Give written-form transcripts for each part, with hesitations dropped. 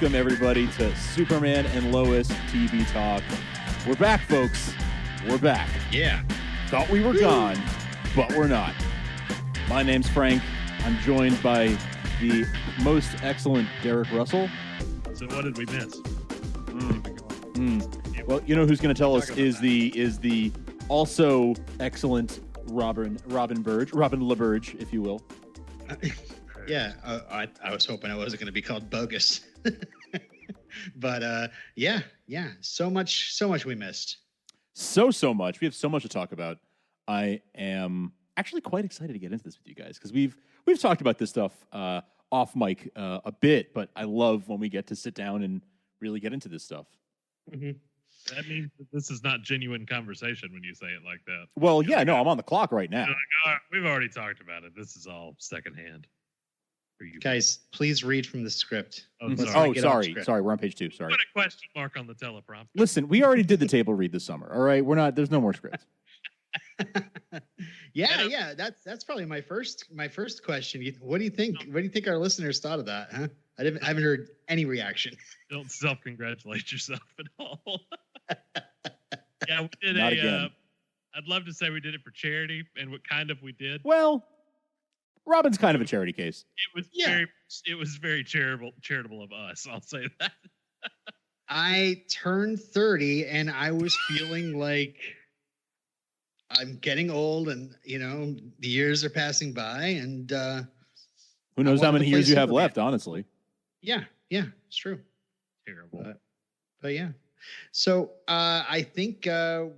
welcome everybody to Superman and Lois TV Talk. We're back, folks. We're back. Yeah. Thought we were gone, but we're not. My name's Frank. I'm joined by the most excellent Derek Russell. So what did we miss? Well, you know who's going to tell us is the also excellent Robin LaBurge, if you will. Yeah, I was hoping I wasn't going to be called bogus. But yeah, so much we missed. So much. We have so much to talk about. I am actually quite excited to get into this with you guys because we've talked about this stuff off mic a bit, but I love when we get to sit down and really get into this stuff. Mm-hmm. That means that this is not genuine conversation when you say it like that. Well, yeah, no, I'm on the clock right now. We've already talked about it. This is all secondhand. For you guys, please read from the script. Sorry, we're on page 2. Sorry. Put a question mark on the teleprompter. Listen, we already did the table read this summer. All right, there's no more scripts. yeah. That's probably my first question. What do you think? What do you think our listeners thought of that? Huh? I haven't heard any reaction. Don't self-congratulate yourself at all. Yeah, we did Not again. I'd love to say we did it for charity, and what kind of we did. Well, Robin's kind of a charity case. It was very charitable of us. I'll say that. I turned 30, and I was feeling like I'm getting old, and the years are passing by, and who knows how many years you have left? Honestly. Yeah, it's true. Terrible. But yeah. So I think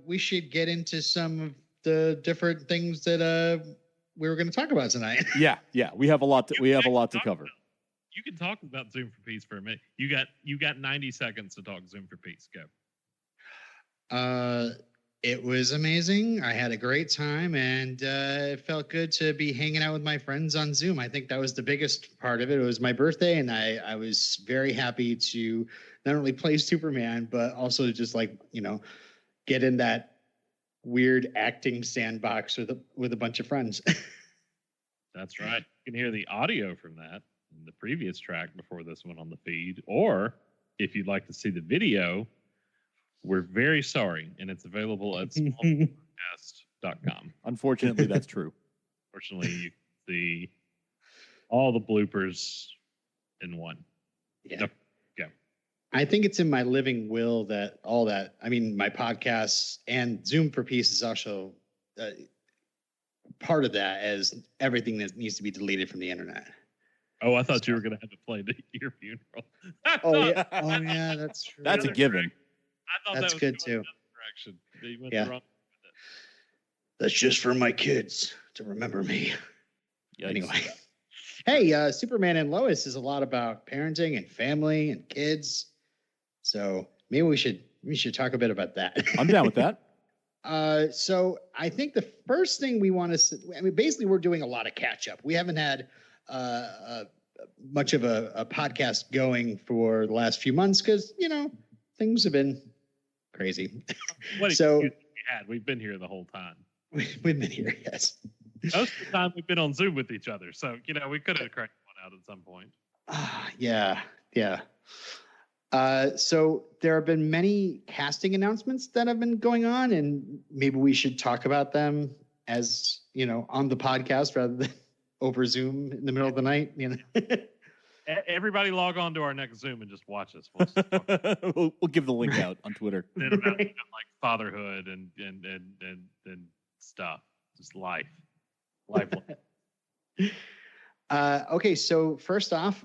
we should get into some of the different things that we were going to talk about tonight. Yeah. We have a lot to cover. You can talk about Zoom for Peace for a minute. You got 90 seconds to talk Zoom for Peace. Go. It was amazing. I had a great time, and it felt good to be hanging out with my friends on Zoom. I think that was the biggest part of it. It was my birthday, and I was very happy to not only play Superman, but also just get in that weird acting sandbox with a bunch of friends. That's right. You can hear the audio from that in the previous track before this one on the feed. Or if you'd like to see the video, we're very sorry, and it's available at smallville.com. Unfortunately, that's true. Fortunately, you can see all the bloopers in one. Yeah. Go. I think it's in my living will that my podcasts and Zoom for Peace is also part of that, as everything that needs to be deleted from the internet. Oh, I thought you were going to have it played at your funeral. Oh yeah, that's true. That's a given. I thought that's that was good too. You went the wrong with it. That's just for my kids to remember me. Yikes. Anyway, hey, Superman and Lois is a lot about parenting and family and kids. So maybe we should talk a bit about that. I'm down with that. So I think the first thing we want to, basically we're doing a lot of catch up. We haven't had much of a podcast going for the last few months because things have been crazy. We've been here the whole time. We've been here, yes. Most of the time we've been on Zoom with each other, so we could have cracked one out at some point. Yeah. So there have been many casting announcements that have been going on, and maybe we should talk about them as on the podcast rather than over Zoom in the middle of the night. Everybody log on to our next Zoom and just watch us. We'll give the link out on Twitter. About like fatherhood and stuff, just life. Okay, so first off,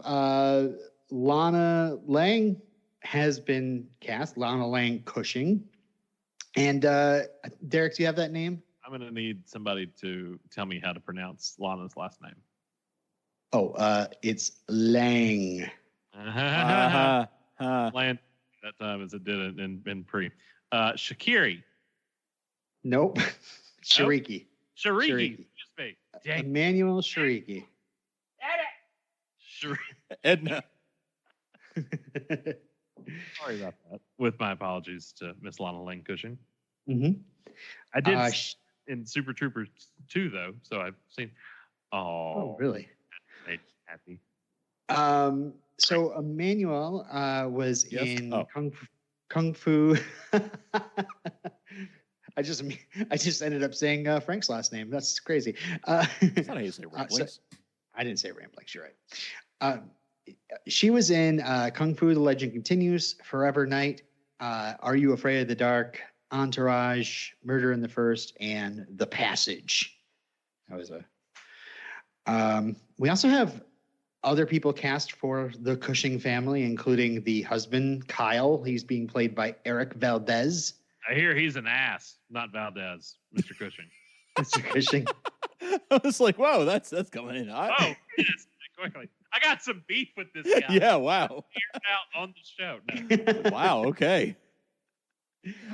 Lana Lang has been cast. Lana Lang Cushing, and Derek, do you have that name? I'm going to need somebody to tell me how to pronounce Lana's last name. Oh, it's Lang. Land that time as it did in pre. Shakiri. Nope. Chriqui. Chriqui. Excuse me. Emmanuelle Chriqui. Edna. Sorry about that. With my apologies to Miss Lana Lang Cushing. Mm-hmm. I did in Super Troopers 2, though, so I've seen. Oh, really? Made happy. So Emmanuelle was Yes. in Kung Fu. I just ended up saying Frank's last name. That's crazy. That's not how you say ramblings. I didn't say ramblings. You're right. She was in Kung Fu: The Legend Continues, Forever Night, Are You Afraid of the Dark, Entourage, Murder in the First, and The Passage. That was a. We also have other people cast for the Cushing family, including the husband, Kyle. He's being played by Erik Valdez. I hear he's an ass, not Valdez, Mr. Cushing. Mr. Cushing. I was like, whoa, that's coming in hot. Oh, yes, quickly. I got some beef with this guy. Yeah, wow. Aired out on the show. No. Wow, okay.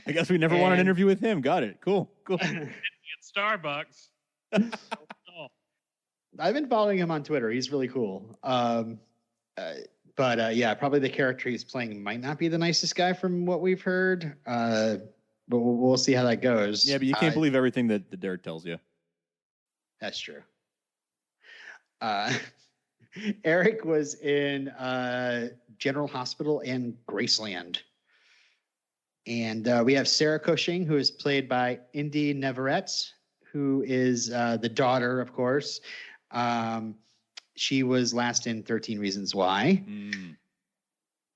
I guess we never want an interview with him. Got it. Cool. At Starbucks. I've been following him on Twitter. He's really cool. But yeah, probably the character he's playing might not be the nicest guy from what we've heard. But we'll see how that goes. Yeah, but you can't believe everything that Derek tells you. That's true. Erik was in General Hospital and Graceland. And we have Sarah Cushing, who is played by Indy Neverett, who is the daughter, of course. She was last in 13 Reasons Why.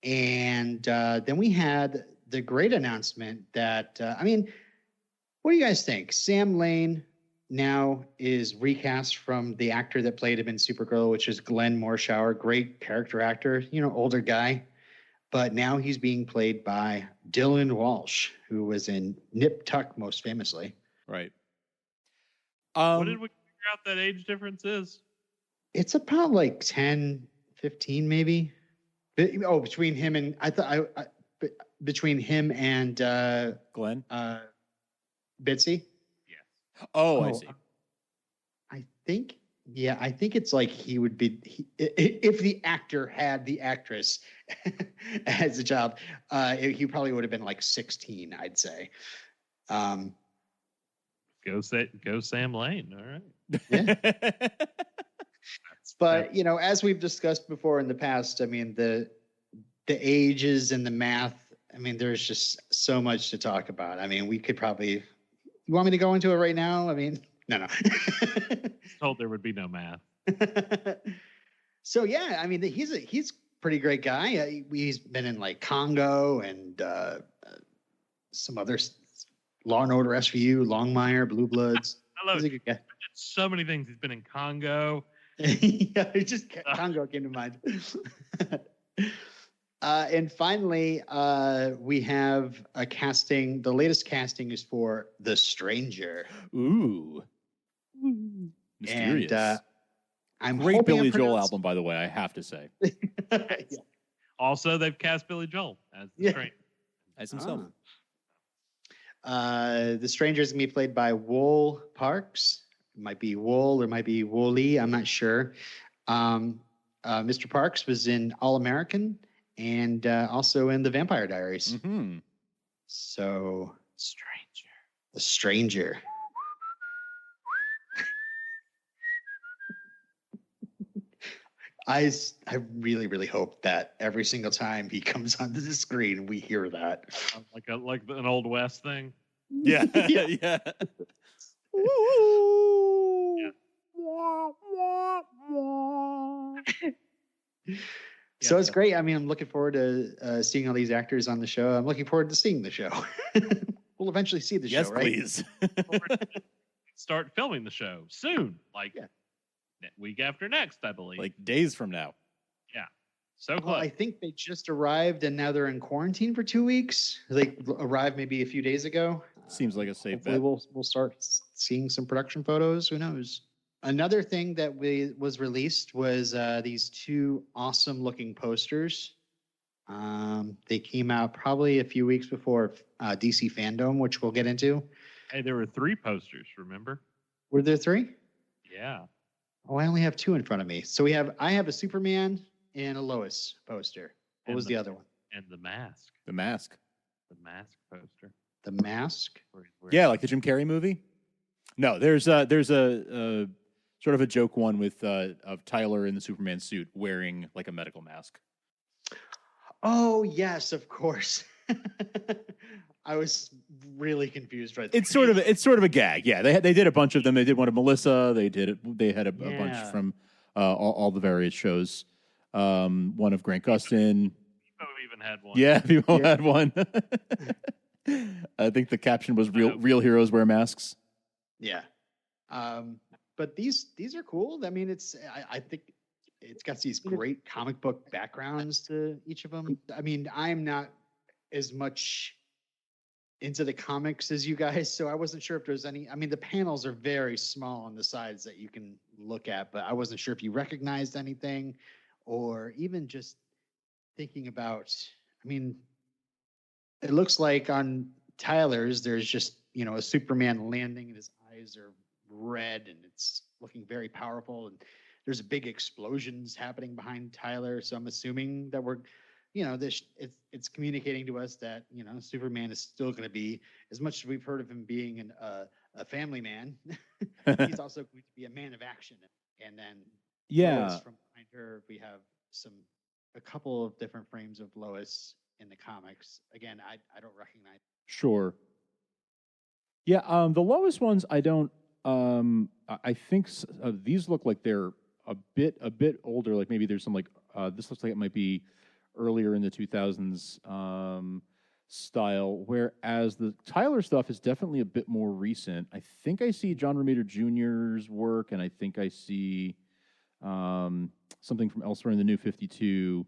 And then we had the great announcement that, what do you guys think? Sam Lane now is recast from the actor that played him in Supergirl, which is Glenn Morshower, great character actor, older guy. But now he's being played by Dylan Walsh, who was in Nip Tuck most famously. Right. What did we figure out that age difference is? It's about like 10, 15 maybe. Between him and between him and Glenn? Bitsy. Yeah. I see. I think it's like he would be if the actor had the actress as a child, he probably would have been like 16, I'd say. Go Sam Lane. All right. Yeah. But as we've discussed before in the past, the ages and the math. There's just so much to talk about. We could probably. You want me to go into it right now? No. Told there would be no math. So yeah, he's a pretty great guy. He's been in like Congo and some other Law and Order SVU, Longmire, Blue Bloods. I love it. So many things. He's been in Congo. Yeah, Congo came to mind. And finally, we have a casting. The latest casting is for The Stranger. Ooh. Mysterious. And I'm great Billy Joel album, by the way, I have to say. Yeah. Also, they've cast Billy Joel as the Stranger. As himself. The Stranger is going to be played by Wolé Parks. It might be Wool or might be Wolé. I'm not sure. Mr. Parks was in All American and also in The Vampire Diaries. Mm-hmm. So, The Stranger. I really, really hope that every single time he comes onto the screen, we hear that. Like an Old West thing. Yeah. Yeah. So it's great. I'm looking forward to seeing all these actors on the show. I'm looking forward to seeing the show. We'll eventually see the show, right? Yes, please. Start filming the show soon, week after next, I believe. Like days from now. Yeah. So close. Well, I think they just arrived and now they're in quarantine for 2 weeks. They arrived maybe a few days ago. Seems like a safe bet. We'll start seeing some production photos. Who knows? Another thing that was released was these two awesome looking posters. They came out probably a few weeks before DC Fandome, which we'll get into. Hey, there were 3 posters, remember? Were there 3? Yeah. Oh, I only have 2 in front of me. So I have a Superman and a Lois poster. What was the other one? And the mask. The Mask. The mask poster. The Mask? Yeah, like the Jim Carrey movie. No, there's a sort of a joke one with of Tyler in the Superman suit wearing like a medical mask. Oh yes, of course. I was really confused right there. It's sort of a gag. Yeah, they did a bunch of them. They did one of Melissa. They had a bunch from all the various shows. One of Grant Gustin. Vivo even had one. Yeah, Vivo had one. I think the caption was "Real heroes wear masks." Yeah, but these are cool. I mean, I think it's got these great comic book backgrounds to each of them. I mean, I'm not as much into the comics as you guys, so I wasn't sure if there's any. I mean, the panels are very small on the sides that you can look at, but I wasn't sure if you recognized anything, or even just thinking about. I mean, it looks like on Tyler's, there's just a Superman landing, and his eyes are red, and it's looking very powerful, and there's big explosions happening behind Tyler. So I'm assuming that we're. It's communicating to us that Superman is still going to be, as much as we've heard of him being a family man, he's also going to be a man of action. And then Lois, from behind her, we have a couple of different frames of Lois in the comics. Again, I don't recognize. Sure. Yeah, the Lois ones I don't. I think these look like they're a bit older. Like maybe there's some this looks like it might be earlier in the 2000s style, whereas the Tyler stuff is definitely a bit more recent. I think I see John Romita Jr.'s work, and I think I see something from elsewhere in the New 52.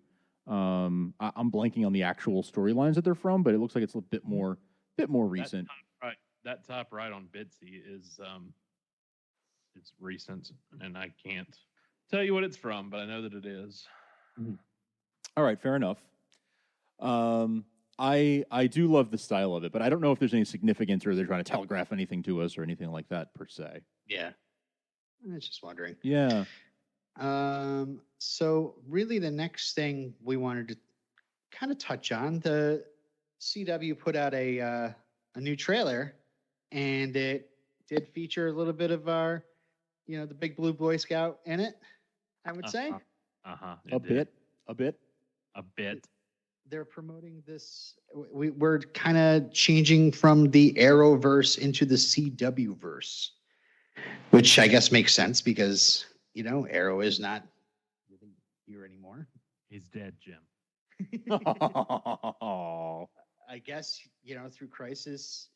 I'm blanking on the actual storylines that they're from, but it looks like it's a bit more recent. That top right on Bitsy is it's recent, and I can't tell you what it's from, but I know that it is. Mm-hmm. All right, fair enough. I do love the style of it, but I don't know if there's any significance or they're trying to telegraph anything to us or anything like that per se. Yeah, I was just wondering. Yeah. So really, the next thing we wanted to kind of touch on, the CW put out a new trailer, and it did feature a little bit of our, the Big Blue Boy Scout in it. I would say. A bit. They're promoting this. We're kind of changing from the Arrowverse into the CW verse, which I guess makes sense because Arrow is not here anymore. He's dead, Jim. I guess through Crisis.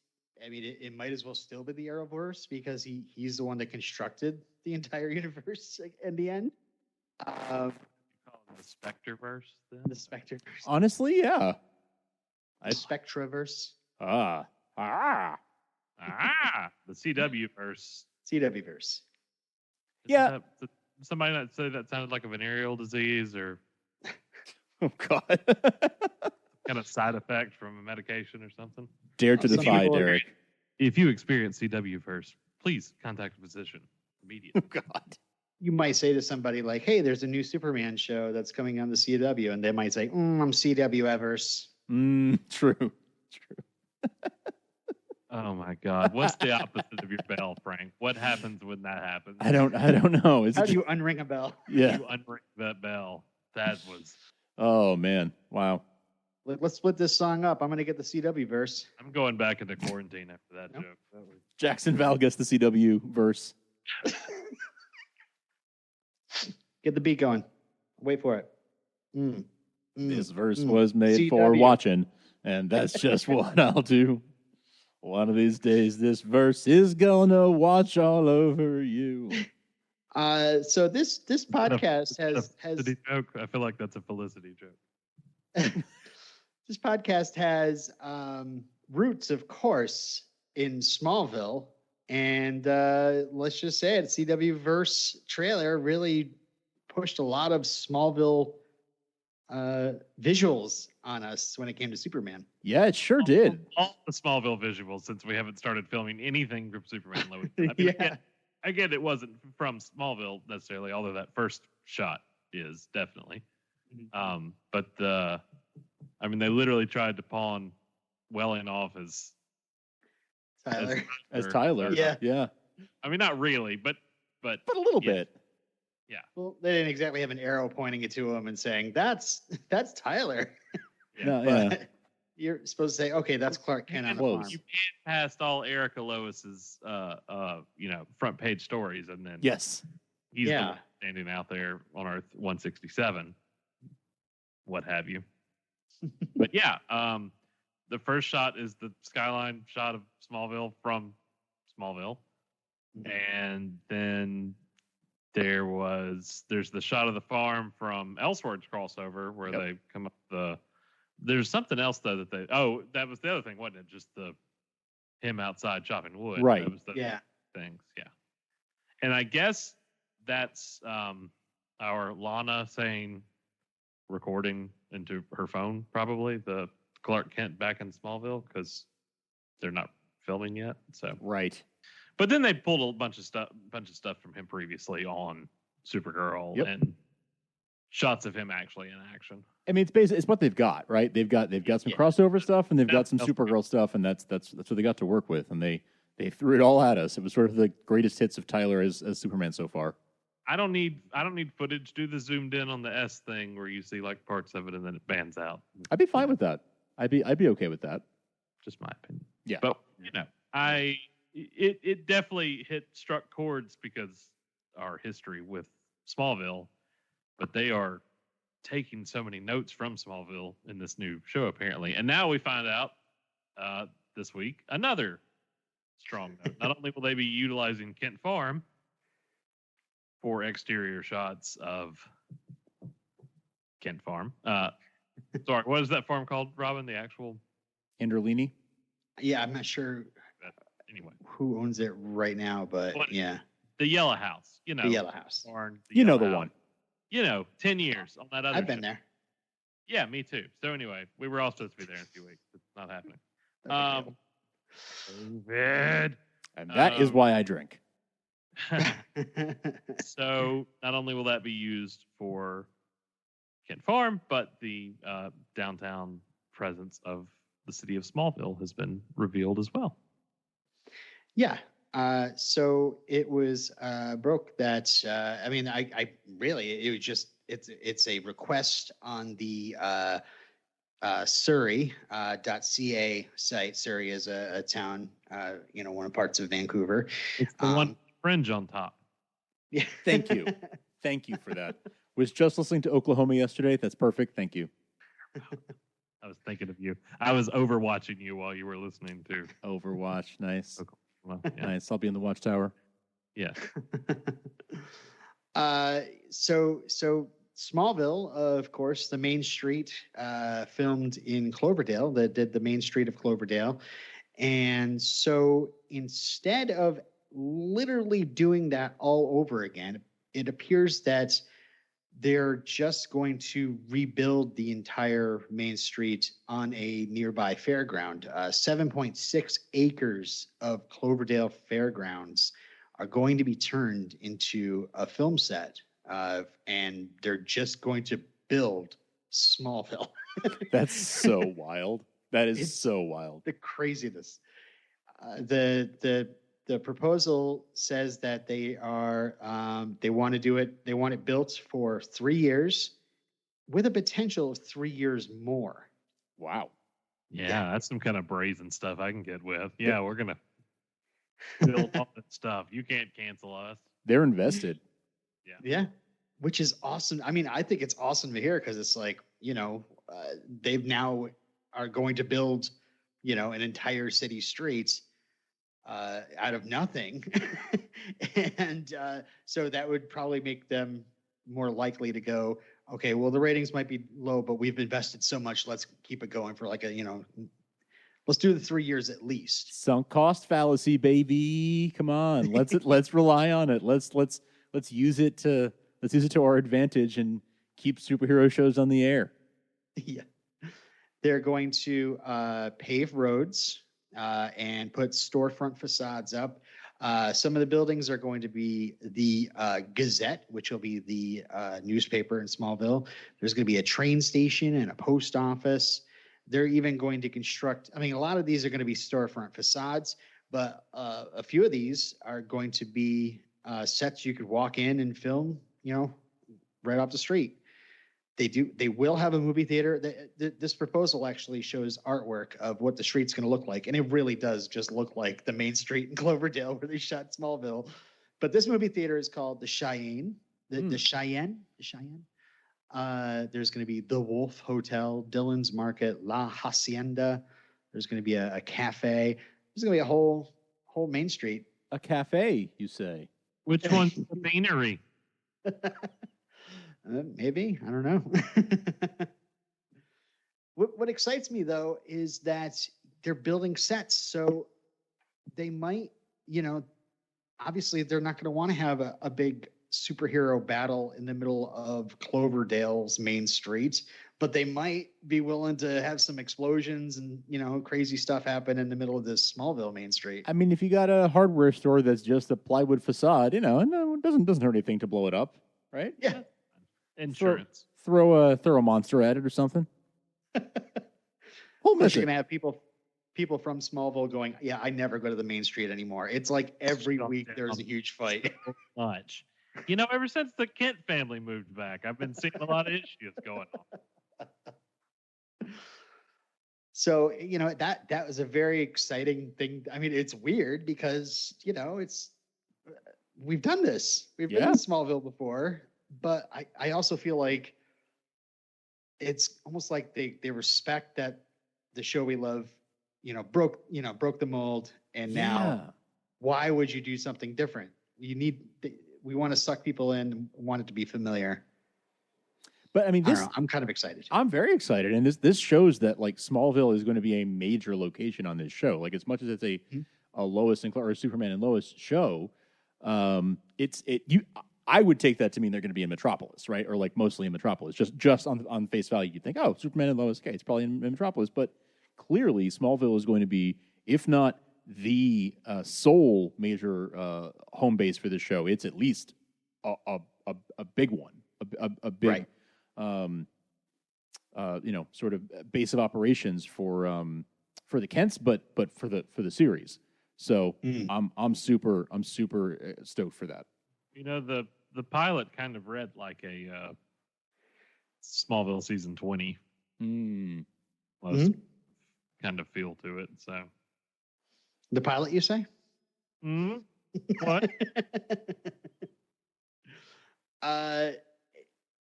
I mean, it might as well still be the Arrowverse because he's the one that constructed the entire universe in the end. The Spectreverse, then? The Spectreverse. Honestly, yeah. The Spectreverse. The CW-verse. CW-verse. Yeah. Somebody not say that sounded like a venereal disease or oh God. kind of side effect from a medication or something. Dare to defy, Derek. If you experience CW-verse, please contact a physician immediately. Oh God. You might say to somebody like, hey, there's a new Superman show that's coming on the CW. And they might say, I'm CW-verse. True. Oh, my God. What's the opposite of your bell, Frank? What happens when that happens? I don't know. How do you unring a bell? Yeah. How do you unring that bell? That was... Oh, man. Wow. Let's split this song up. I'm going to get the CW verse. I'm going back into quarantine after that joke. That was... Jackson Val gets the CW verse. Get the beat going. Wait for it. This verse was made for watching, and that's just what I'll do. One of these days, this verse is gonna watch all over you. So this podcast has joke. I feel like that's a Felicity joke. This podcast has roots, of course, in Smallville. And let's just say it, CW verse trailer really pushed a lot of Smallville visuals on us when it came to Superman. Yeah, it sure did. All the Smallville visuals since we haven't started filming anything from Superman Lois. I mean, again, it wasn't from Smallville necessarily, although that first shot is definitely. But I mean, they literally tried to pawn Welling off as Tyler. As Tyler. Yeah. I mean, not really, but a little bit. Yeah. Well, they didn't exactly have an arrow pointing it to him and saying, that's Tyler. No, yeah. But you're supposed to say, okay, that's Clark Kent on the farm. You can't past all Erica Lois's, front page stories, and then Yes. he's the one standing out there on Earth 167, what have you. But yeah, the first shot is the skyline shot of Smallville from Smallville, and then there's the shot of the farm from Elseworlds crossover where they come up there's something else though that was the other thing, wasn't it? Just him outside chopping wood. Right. That was the things. Yeah. And I guess that's our Lana saying recording into her phone, probably the Clark Kent back in Smallville, because they're not filming yet. So right. But then they pulled a bunch of stuff from him previously on Supergirl and shots of him actually in action. I mean, it's what they've got, right? They've got some crossover stuff, and they've got some Supergirl stuff, and that's what they got to work with, and they threw it all at us. It was sort of the greatest hits of Tyler as Superman so far. I don't need footage. Do the zoomed in on the S thing where you see like parts of it and then it bans out. I'd be fine with that. I'd be okay with that. Just my opinion. Yeah, but it definitely struck chords because our history with Smallville, but they are taking so many notes from Smallville in this new show apparently, and now we find out this week another strong note. Not only will they be utilizing Kent Farm for exterior shots of Kent Farm. Sorry, what is that farm called, Robin? The actual Anderlini? Yeah, I'm not sure. Anyway, who owns it right now? But yeah, the Yellow House. The Yellow House. Barn, the one. one. 10 years on that other. I've been there. Yeah, me too. So anyway, we were all supposed to be there in a few weeks. It's not happening. COVID. And that is why I drink. So not only will that be used for Kent Farm, but the downtown presence of the city of Smallville has been revealed as well. Yeah. So it was broke that I really, it was just it's a request on the Surrey.ca site. Surrey is a town, one of parts of Vancouver. It's the one fringe on top. Yeah. Thank you. Thank you for that. Was just listening to Oklahoma yesterday. That's perfect. Thank you. I was thinking of you. I was overwatching you while you were listening to Overwatch. Nice. Oklahoma. Yeah. Nice. I'll be in the Watchtower. Yeah. So Smallville, of course, the main street filmed in Cloverdale, that did the main street of Cloverdale. And so instead of literally doing that all over again, it appears that they're just going to rebuild the entire main street on a nearby fairground. 7.6 acres of Cloverdale Fairgrounds are going to be turned into a film set. And they're just going to build Smallville. That's so wild. That is so wild. The craziness. The proposal says that they want to do it. They want it built for 3 years, with a potential of 3 years more. Wow. Yeah, that's some kind of brazen stuff I can get with. Yeah, we're gonna build all that stuff. You can't cancel us. They're invested. Yeah, which is awesome. I mean, I think it's awesome to hear because it's like, they've now are going to build, an entire city street out of nothing. And so that would probably make them more likely to go, okay, well, the ratings might be low, but we've invested so much. Let's keep it going for like let's do the 3 years at least. Sunk cost fallacy, baby. Come on. Let's rely on it. Let's use it to our advantage and keep superhero shows on the air. Yeah. They're going to pave roads and put storefront facades up. Some of the buildings are going to be the Gazette, which will be the newspaper in Smallville. There's going to be a train station and a post office. They're even going to construct, a lot of these are going to be storefront facades, but a few of these are going to be sets you could walk in and film, right off the street. They will have a movie theater. This proposal actually shows artwork of what the street's going to look like, and it really does just look like the main street in Cloverdale where they shot Smallville. But this movie theater is called the Cheyenne. The Cheyenne. There's going to be the Wolf Hotel, Dillon's Market, La Hacienda. There's going to be a cafe. There's going to be a whole main street. A cafe, you say? Which one's the beanery? Maybe. I don't know. What excites me, though, is that they're building sets. So they might, obviously they're not going to want to have a big superhero battle in the middle of Cloverdale's main street, but they might be willing to have some explosions and, crazy stuff happen in the middle of this Smallville main street. I mean, if you got a hardware store that's just a plywood facade, it doesn't hurt anything to blow it up, right? Yeah. Insurance. Throw a monster at it or something. You're going to have people from Smallville going, yeah, I never go to the main street anymore. It's like every week there's a huge fight. Much. Ever since the Kent family moved back, I've been seeing a lot of issues going on. So, that was a very exciting thing. I mean, it's weird because, we've done this. We've been in Smallville before, but I also feel like it's almost like they respect that the show we love, broke the mold. And now why would you do something different? We want to suck people in, want it to be familiar. But I mean, I'm kind of excited. I'm very excited, and this shows that like Smallville is going to be a major location on this show. Like as much as it's a Lois and Clark or Superman and Lois show, I would take that to mean they're going to be in Metropolis, right? Or like mostly in Metropolis. Just on face value, you'd think, oh, Superman and Lois, okay, it's probably in Metropolis. But clearly, Smallville is going to be, if not the sole major home base for this show, it's at least a big one, a big, sort of base of operations for the Kents, but for the series. So I'm super stoked for that. The pilot kind of read like a Smallville season 20. Kind of feel to it. So the pilot, you say? What?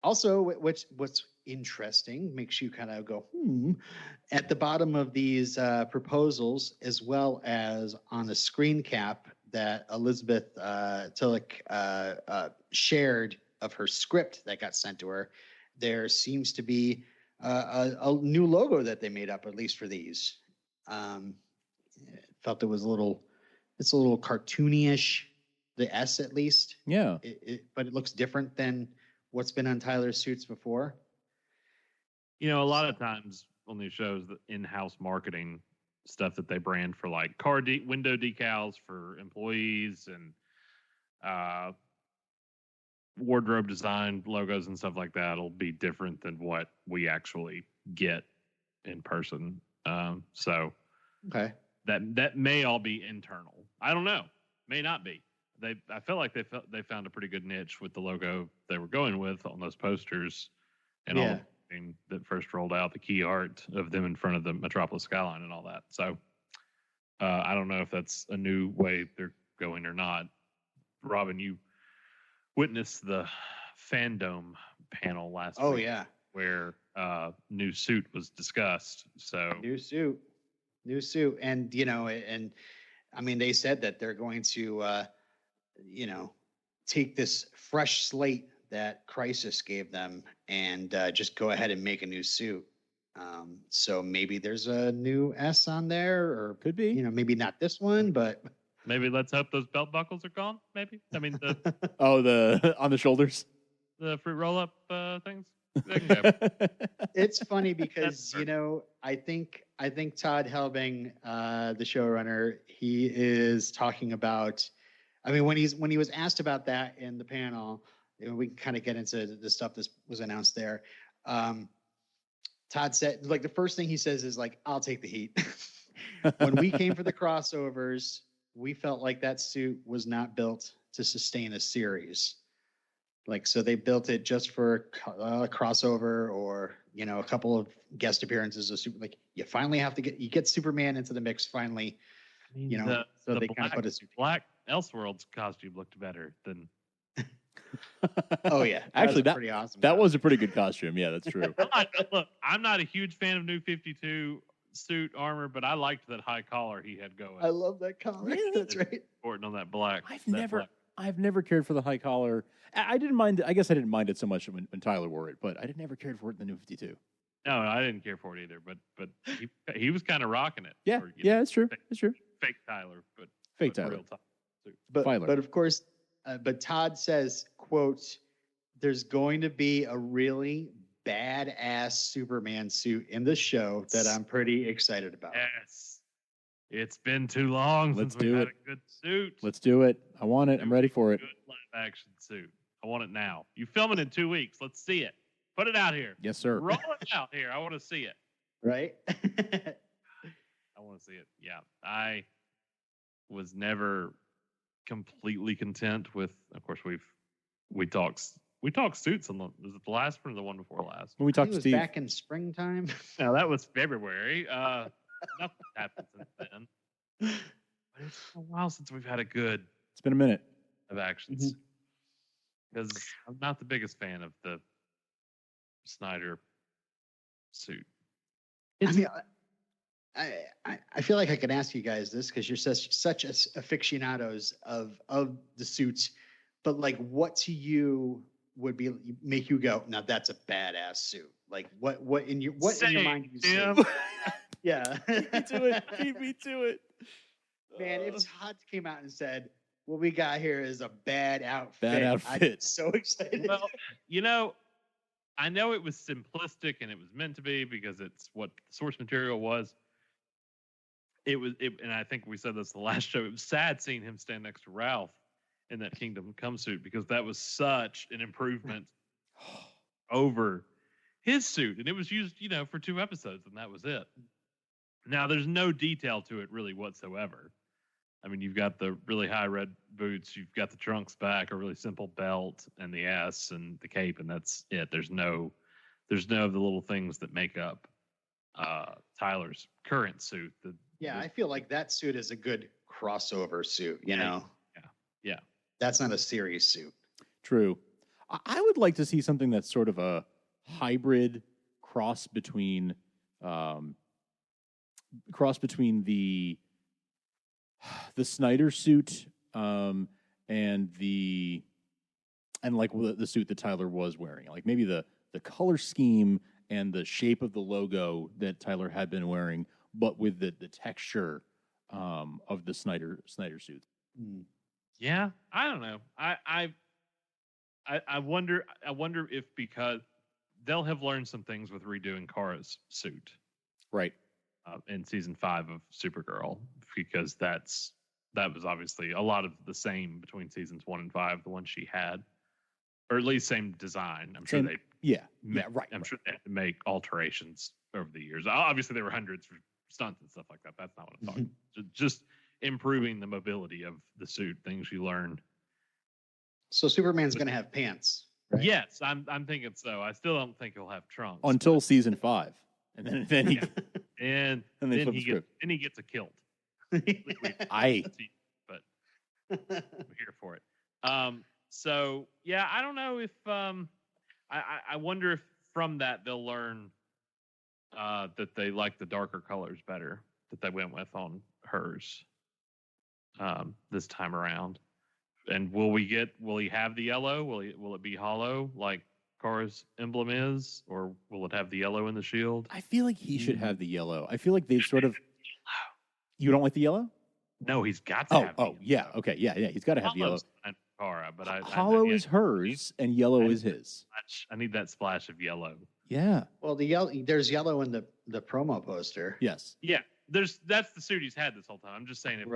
Also, what's interesting, makes you kind of go, at the bottom of these proposals, as well as on the screen cap that Elizabeth Tillich shared of her script that got sent to her, there seems to be a new logo that they made up, at least for these. Felt it was a little cartoony-ish, the S at least. Yeah. But it looks different than what's been on Tyler's suits before. A lot of times on these shows, the in-house marketing stuff that they brand for like window decals for employees and wardrobe design logos and stuff like that will be different than what we actually get in person. So okay, that may all be internal. I don't know. May not be. I felt like they found a pretty good niche with the logo they were going with on those posters and all that first rolled out, the key art of them in front of the Metropolis skyline and all that. So I don't know if that's a new way they're going or not. Robin, you witnessed the Fandome panel last week. Oh, yeah. Where new suit was discussed. So new suit. And, and I mean, they said that they're going to, take this fresh slate that Crisis gave them and just go ahead and make a new suit. So maybe there's a new S on there, or could be, maybe not this one, but maybe let's hope those belt buckles are gone. Maybe. I mean, the on the shoulders, the fruit roll up things. It's funny because I think Todd Helbing, the showrunner, he is talking about. I mean, when he was asked about that in the panel, we can kind of get into the stuff that was announced there. Todd said, like, the first thing he says is like, "I'll take the heat." When we came for the crossovers, we felt like that suit was not built to sustain a series. Like, so they built it just for a crossover or, you know, a couple of guest appearances of Like, you finally have to get Superman into the mix finally, I mean, you know, so the they kind of put a suit. Black Elseworlds costume looked better than. Oh, yeah. Actually, was pretty awesome. That was a pretty good costume. Yeah, that's true. Look, I'm not a huge fan of New 52 suit armor, but I liked that high collar he had going. I love that collar. Really? That's right. Important on that black. I've never cared for the high collar. I didn't mind. I guess I didn't mind it so much when Tyler wore it, but I never cared for it in the New 52. No, I didn't care for it either. But he was kind of rocking it. Yeah, for, it's true. It's true. Fake Tyler, but Tyler. Real Tyler. But of course, but Todd says, quote, "There's going to be a really badass Superman suit in the show that I'm pretty excited about." Yes. It's been too long since we've had a good suit. Let's do it. I want it. I'm ready for it. Good live action suit. I want it now. You film it in 2 weeks. Let's see it. Put it out here. Yes, sir. Roll it out here. I want to see it. Right? I want to see it. Yeah. I was never completely content with, of course, we talked suits on was it the last one or the one before last? When we talked to Steve back in springtime. No, that was February. Nothing happened since then. But it's been a while since we've had a good. It's been a minute of actions because I'm not the biggest fan of the Snyder suit. I mean, I feel like I can ask you guys this because you're such aficionados of the suits, but like, what to you would make you go, now that's a badass suit? Like, what in your mind do you see? Yeah. Beat me to it. Man, if Todd came out and said, what we got here is a bad outfit. Bad outfit. I'm so excited. Well, you know, I know it was simplistic and it was meant to be because it's what the source material was. And I think we said this the last show. It was sad seeing him stand next to Ralph in that Kingdom Come suit because that was such an improvement over his suit. And it was used, you know, for 2 episodes and that was it. Now, there's no detail to it really whatsoever. I mean, you've got the really high red boots, you've got the trunks back, a really simple belt, and the S and the cape, and that's it. There's no of the little things that make up Tyler's current suit. I feel like that suit is a good crossover suit. You know, yeah. That's not a serious suit. True. I would like to see something that's sort of a hybrid cross between the Snyder suit and the suit that Tyler was wearing. Like maybe the color scheme and the shape of the logo that Tyler had been wearing, but with the texture of the Snyder suit. Yeah, I don't know. I wonder if because they'll have learned some things with redoing Kara's suit. Right. In season 5 of Supergirl, because that was obviously a lot of the same between seasons 1 and 5, the one she had, or at least same design. I'm sure they, right. I'm sure they had to make alterations over the years. Obviously, there were hundreds for stunts and stuff like that. That's not what I'm talking about. Just improving the mobility of the suit, things you learn. So Superman's going to have pants, right? Yes, I'm thinking so. I still don't think he'll have trunks until season 5, and then he. And then he gets a kilt. But I'm here for it. So yeah, I don't know if I wonder if from that they'll learn that they like the darker colors better that they went with on hers this time around. And will he have the yellow? Will it be hollow like Kara's emblem is, or will it have the yellow in the shield? I feel like he should have the yellow. I feel like they've sort of. You don't like the yellow? No, he's got to have. Oh, yeah, okay, yeah. He's got to have the yellow. Kara, but hollow is hers and yellow is his. I need that splash of yellow. Yeah. Well, there's yellow in the promo poster. Yes. Yeah. That's the suit he's had this whole time. I'm just saying,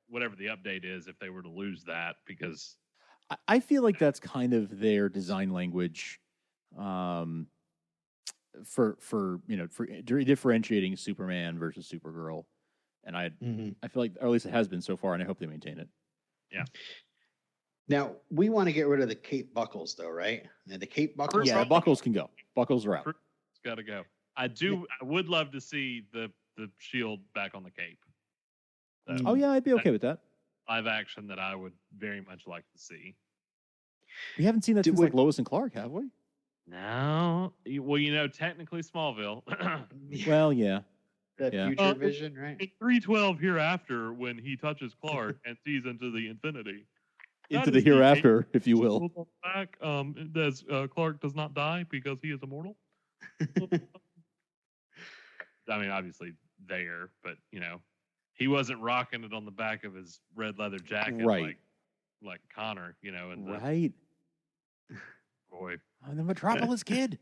whatever the update is, if they were to lose that, because I feel like that's kind of their design language. For differentiating Superman versus Supergirl, and I feel like, or at least it has been so far, and I hope they maintain it. Yeah. Now we want to get rid of the cape buckles, though, right? And the cape buckles. Yeah, the buckles can go. Buckles are out. It's got to go. I would love to see the shield back on the cape. Oh yeah, I'd be okay with that. Live action that I would very much like to see. We haven't seen that since like Lois and Clark, have we? No. Well, technically Smallville. Well, yeah. That future vision, right? In 312 hereafter, when he touches Clark and sees into the infinity. Into the hereafter, if you will. Back, Clark does not die because he is immortal. I mean, obviously there, but he wasn't rocking it on the back of his red leather jacket, right? Like Connor, and right. Boy, I'm the Metropolis kid.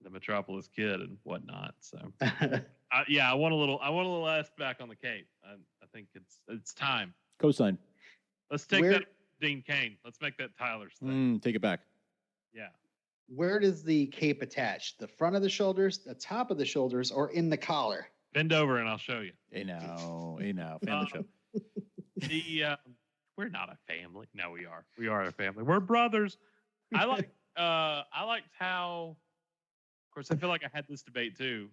The Metropolis kid and whatnot. So, I want a little S back on the cape. I think it's time. Cosign. Let's take that Dean Cain. Let's make that Tyler's thing. Take it back. Yeah. Where does the cape attach? The front of the shoulders, the top of the shoulders, or in the collar? Bend over and I'll show you. Hey now, family show. We're not a family. No, we are. We are a family. We're brothers. I liked how. Of course, I feel like I had this debate too.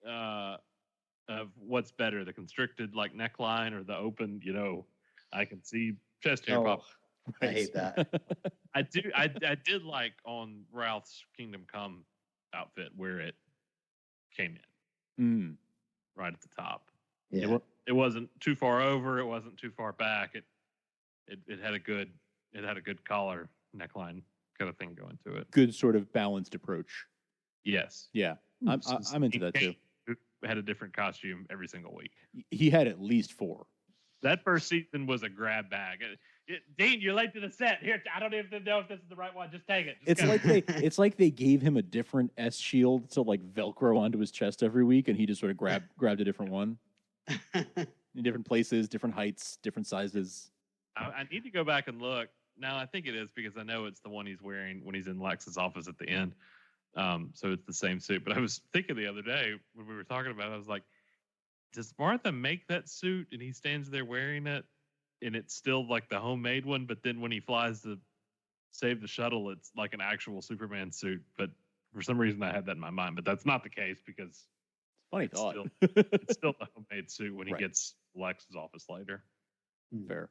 Of what's better, the constricted like neckline or the open? I can see chest hair pop. I hate that. I do. I did like on Ralph's Kingdom Come outfit where it came in right at the top. Yeah. It wasn't too far over. It wasn't too far back. It had a good collar neckline kind of thing going to it. Good sort of balanced approach. Yes. Yeah. I'm into that too. Had a different costume every single week. He had at least 4. That first season was a grab bag. Dean, you're late to the set. Here, I don't even know if this is the right one. Just take it. It's like they gave him a different S shield to like Velcro onto his chest every week, and he just sort of grabbed a different one in different places, different heights, different sizes. I need to go back and look. Now I think it is because I know it's the one he's wearing when he's in Lex's office at the end. So it's the same suit. But I was thinking the other day when we were talking about it, I was like, does Martha make that suit and he stands there wearing it and it's still like the homemade one, but then when he flies to save the shuttle, it's like an actual Superman suit. But for some reason I had that in my mind, but that's not the case because funny thought. It's still the homemade suit when he gets Lex's office later. Fair.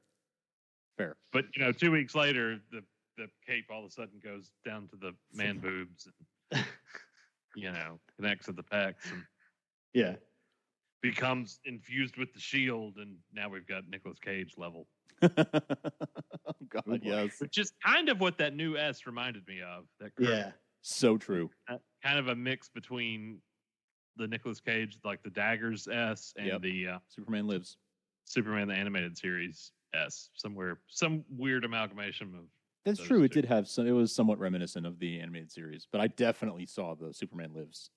But 2 weeks later, the cape all of a sudden goes down to the man boobs and connects to the pecs and becomes infused with the shield, and now we've got Nicolas Cage level. Oh, God, yes. Which is kind of what that new S reminded me of. So true. Kind of a mix between the Nicolas Cage, like the Daggers S, and the Superman Lives. Superman the Animated Series S. Some weird amalgamation of. That's true. It did have some. It was somewhat reminiscent of the animated series, but I definitely saw the Superman Lives,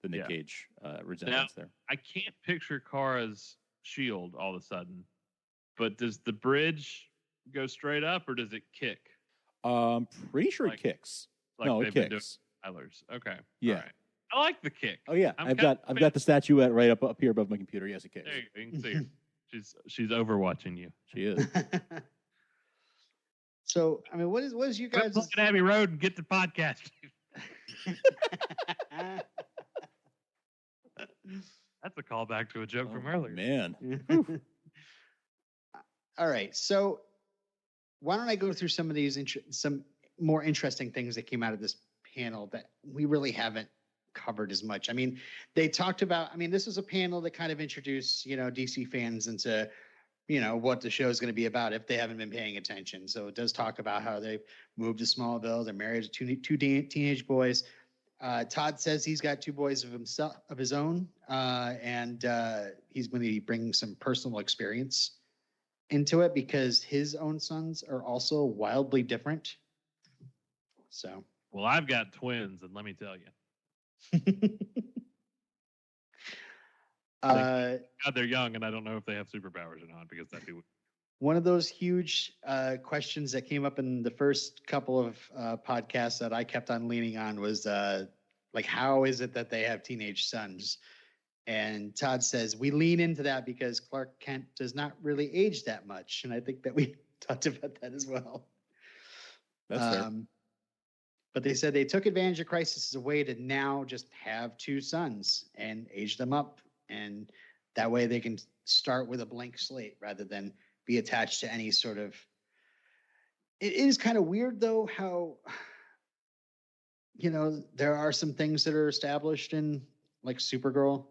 the Nick Cage resemblance there. I can't picture Kara's shield all of a sudden, but does the bridge go straight up or does it kick? Pretty sure it kicks. No, it kicks. Tyler's. Okay. Yeah. All right. I like the kick. Oh yeah, I've got the statuette right up here above my computer. Yes, it kicks. There you can see her. She's overwatching you. She is. So, I mean, what is you guys? Look at Abbey Road and get the podcast. That's a callback to a joke from earlier. Man. All right. So, why don't I go through some of these some more interesting things that came out of this panel that we really haven't covered as much. I mean, they talked about. I mean, this is a panel that kind of introduced DC fans into what the show is going to be about if they haven't been paying attention. So it does talk about how they moved to Smallville. They're married to two teenage boys. Todd says he's got 2 boys of his own, and he's going to be bringing some personal experience into it because his own sons are also wildly different. So, well, I've got twins, and let me tell you. They're young, and I don't know if they have superpowers or not because that'd be one of those huge questions that came up in the first couple of podcasts that I kept on leaning on was like, how is it that they have teenage sons? And Todd says, we lean into that because Clark Kent does not really age that much. And I think that we talked about that as well. That's fair. But they said they took advantage of Crisis as a way to now just have two sons and age them up. And that way they can start with a blank slate rather than be attached to any sort of... It is kind of weird, though, how, there are some things that are established in, like, Supergirl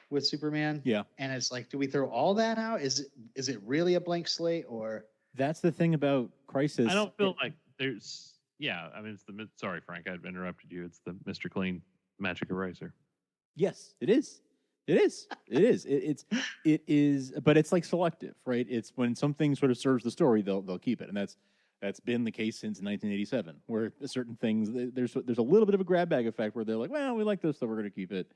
with Superman. Yeah. And it's like, do we throw all that out? Is it really a blank slate, or... That's the thing about Crisis. I don't feel like there's... Yeah, I mean, sorry, Frank, I've interrupted you. It's the Mr. Clean magic eraser. Yes, it is. It is. It is. But it's like selective, right? It's when something sort of serves the story, they'll keep it, and that's been the case since 1987. Where certain things there's a little bit of a grab bag effect where they're like, well, we like this, so we're going to keep it,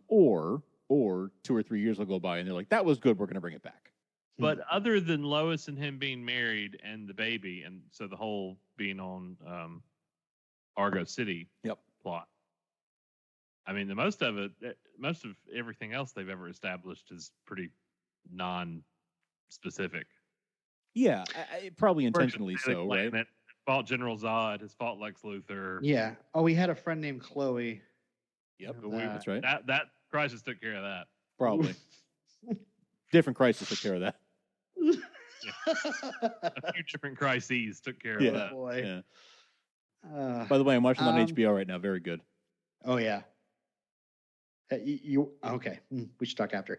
or 2 or 3 years will go by and they're like, that was good, we're going to bring it back. But other than Lois and him being married and the baby, and so the whole being on Argo City plot, I mean, most of everything else they've ever established is pretty non-specific. Yeah, probably intentionally so, right? His fault General Zod, his fault Lex Luthor. Yeah. Oh, we had a friend named Chloe. Yep, that's right. That Crisis took care of that. Probably. Different Crisis took care of that. A few different crises took care of that. Boy. Yeah. By the way, I'm watching it on HBO right now. Very good. Oh yeah. You okay? We should talk after.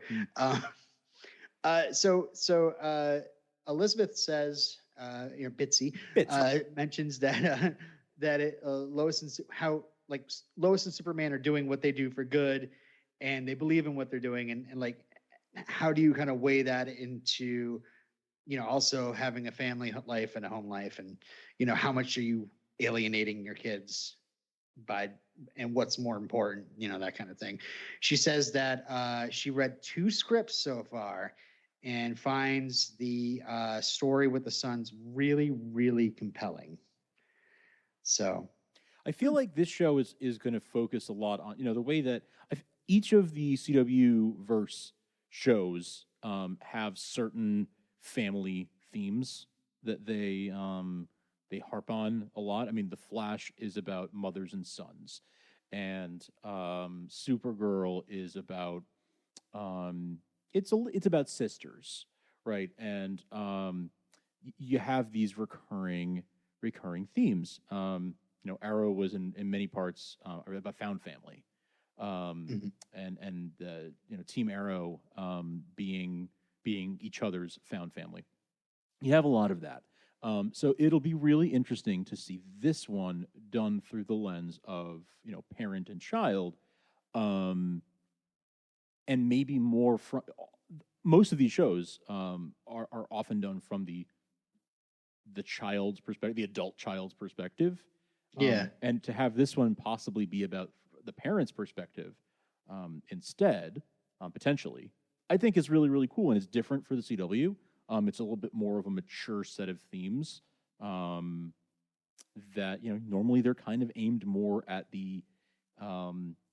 So Elizabeth says, Bitsy mentions that Lois and Superman are doing what they do for good, and they believe in what they're doing, and like, how do you kind of weigh that into, also having a family life and a home life, and how much are you alienating your kids by, and what's more important, that kind of thing. She says that she read 2 scripts so far and finds the story with the sons really, really compelling. So I feel like this show is going to focus a lot on, the way that each of the CW verse shows have certain family themes that they harp on a lot. I mean, The Flash is about mothers and sons, and Supergirl is about it's about sisters, right? And you have these recurring themes. Arrow was in many parts about found family, and Team Arrow being each other's found family. You have a lot of that. So it'll be really interesting to see this one done through the lens of parent and child, and maybe more from most of these shows are often done from the child's perspective, the adult child's perspective. And to have this one possibly be about the parent's perspective instead, potentially, I think is really, really cool, and it's different for the CW. It's a little bit more of a mature set of themes that normally they're kind of aimed more at the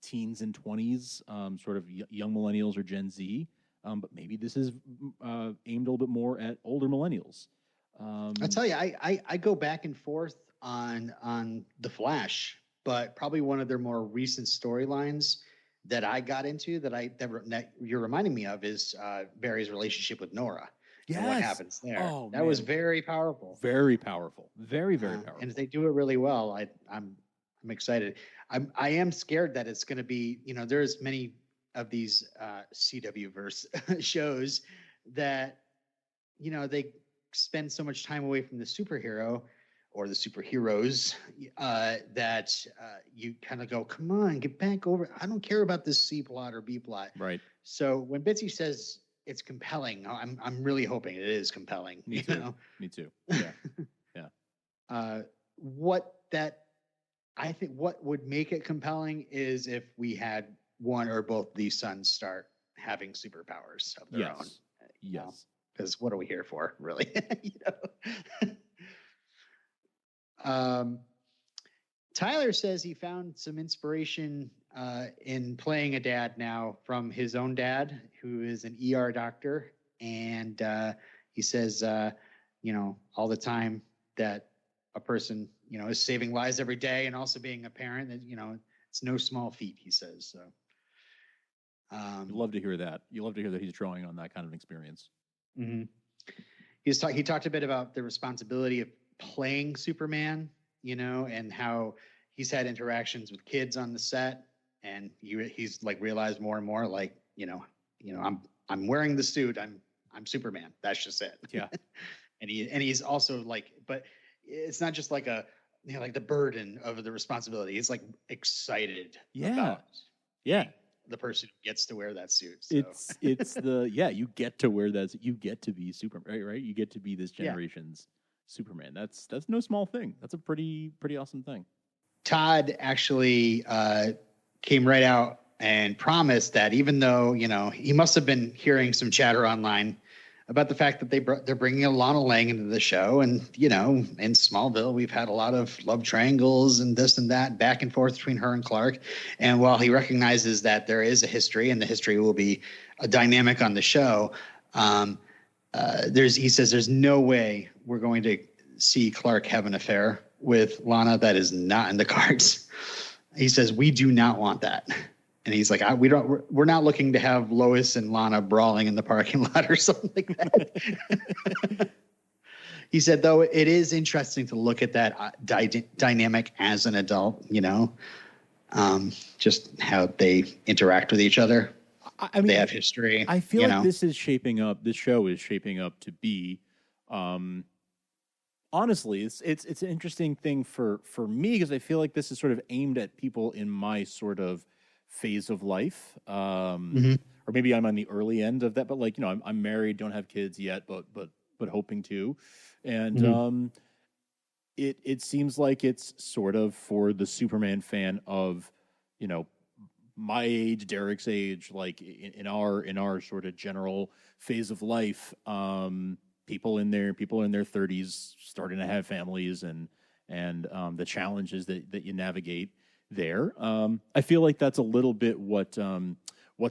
teens and 20s, sort of young millennials or Gen Z. But maybe this is aimed a little bit more at older millennials. I tell you, I go back and forth on The Flash, but probably one of their more recent storylines that I got into that you're reminding me of is Barry's relationship with Nora. Yes. And what happens there? Oh, that was very powerful. Very powerful. Very, very powerful. And if they do it really well, I'm excited. I am scared that it's going to be, there's many of these CW verse shows that, they spend so much time away from the superhero or the superheroes that you kind of go, come on, get back over. I don't care about this C plot or B plot. Right. So when Bitsy says it's compelling, I'm really hoping it is compelling. Me too. Me too. Yeah. Yeah. What would make it compelling is if we had one or both these sons start having superpowers of their own. Yes. Because what are we here for, really? Tyler says he found some inspiration in playing a dad now from his own dad, who is an ER doctor. And he says, all the time that a person, is saving lives every day and also being a parent, that, it's no small feat, he says. So you love to hear that. You love to hear that he's drawing on that kind of experience. Mm-hmm. He talked a bit about the responsibility of playing Superman, and how he's had interactions with kids on the set, and he's like realized more and more, like, I'm wearing the suit, I'm Superman. That's just it. Yeah. and he's also like, but it's not just like like the burden of the responsibility. It's like excited. About the person who gets to wear that suit. So. It's you get to wear that. You get to be Superman, right? You get to be this generation's Superman. That's no small thing. That's a pretty awesome thing. Todd actually came right out and promised that even though, he must have been hearing some chatter online about the fact that they're bringing Lana Lang into the show. And, in Smallville, we've had a lot of love triangles and this and that back and forth between her and Clark. And while he recognizes that there is a history and the history will be a dynamic on the show, he says there's no way we're going to see Clark have an affair with Lana. That is not in the cards. He says, we do not want that. And he's like, we're not looking to have Lois and Lana brawling in the parking lot or something like that. He said, though, it is interesting to look at that dynamic as an adult, just how they interact with each other. I mean, they have history. I feel like this show is shaping up to be, honestly, it's an interesting thing for me, because I feel like this is sort of aimed at people in my sort of phase of life, or maybe I'm on the early end of that, but like, I'm married, don't have kids yet, but hoping to. And it seems like it's sort of for the Superman fan of, my age, Derek's age, like in our sort of general phase of life, people in their 30s starting to have families, and the challenges that you navigate there. I feel like that's a little bit what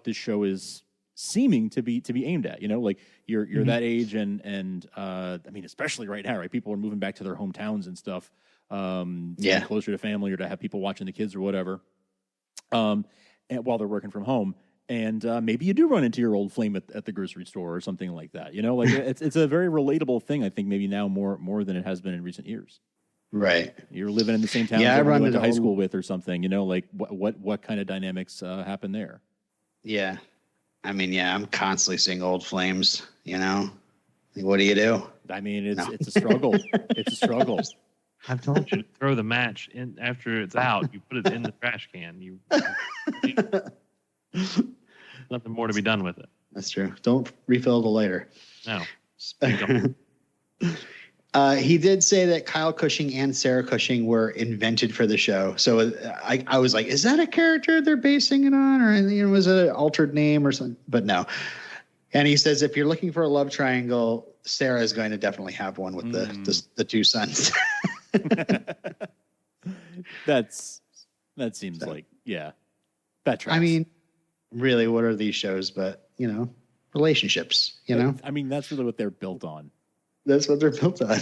this show is seeming to be aimed at. Like you're that age, and I mean, especially right now, right? People are moving back to their hometowns and stuff, to be closer to family, or to have people watching the kids or whatever, and while they're working from home. And maybe you do run into your old flame at the grocery store or something like that. Like it's a very relatable thing. I think maybe now more than it has been in recent years. Right. You're living in the same town as you went to high school with or something, like what kind of dynamics happen there? Yeah. I mean, I'm constantly seeing old flames, What do you do? I mean, it's a struggle. It's a struggle. I've told you to throw the match in after it's out. You put it in the trash can. Nothing more to be done with it. That's true. Don't refill the lighter. No. He did say that Kyle Cushing and Sarah Cushing were invented for the show. So I was like, is that a character they're basing it on? Or was it an altered name or something? But no. And he says, if you're looking for a love triangle, Sarah is going to definitely have one with the two sons. That seems like, that tracks. I mean, really, what are these shows but, relationships, I mean, that's really what they're built on. That's what they're built on.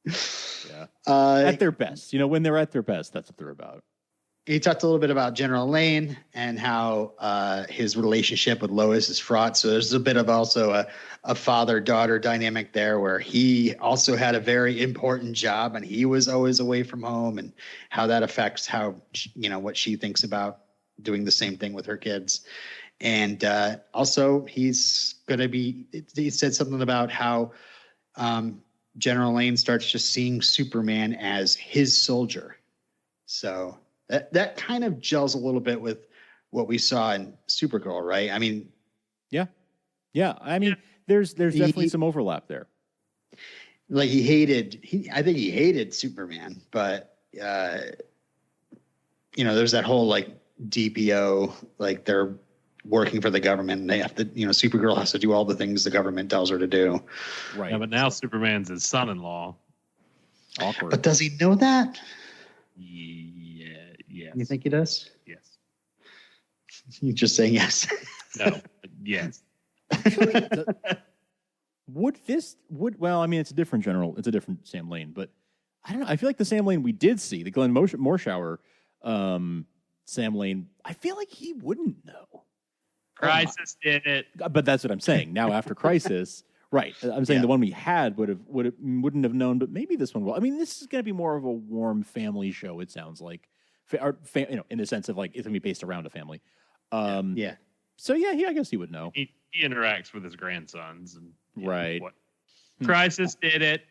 Yeah. At their best. When they're at their best, that's what they're about. He talked a little bit about General Lane and how his relationship with Lois is fraught. So there's a bit of also a father-daughter dynamic there, where he also had a very important job and he was always away from home, and how that affects how, what she thinks about doing the same thing with her kids. And also he said something about how General Lane starts just seeing Superman as his soldier. So that kind of gels a little bit with what we saw in Supergirl, right? I mean, yeah. I mean, there's definitely some overlap there. Like I think he hated Superman, but there's that whole like DPO, like they're working for the government and they have to, Supergirl has to do all the things the government tells her to do. Right. Yeah, but now Superman's his son-in-law. Awkward. But does he know that? Yeah. You think he does? Yes. You just saying yes. No, yes. Well, I mean, it's a different Sam Lane, but I don't know. I feel like the Sam Lane we did see, the Glenn Morshower Sam Lane, I feel like he wouldn't know. Crisis did it. But that's what I'm saying. Now after Crisis, right? I'm saying the one we had wouldn't have known, but maybe this one will. I mean, this is going to be more of a warm family show. It sounds like, in the sense of like it's going to be based around a family. Yeah. So I guess he would know. He interacts with his grandsons and right. Crisis did it.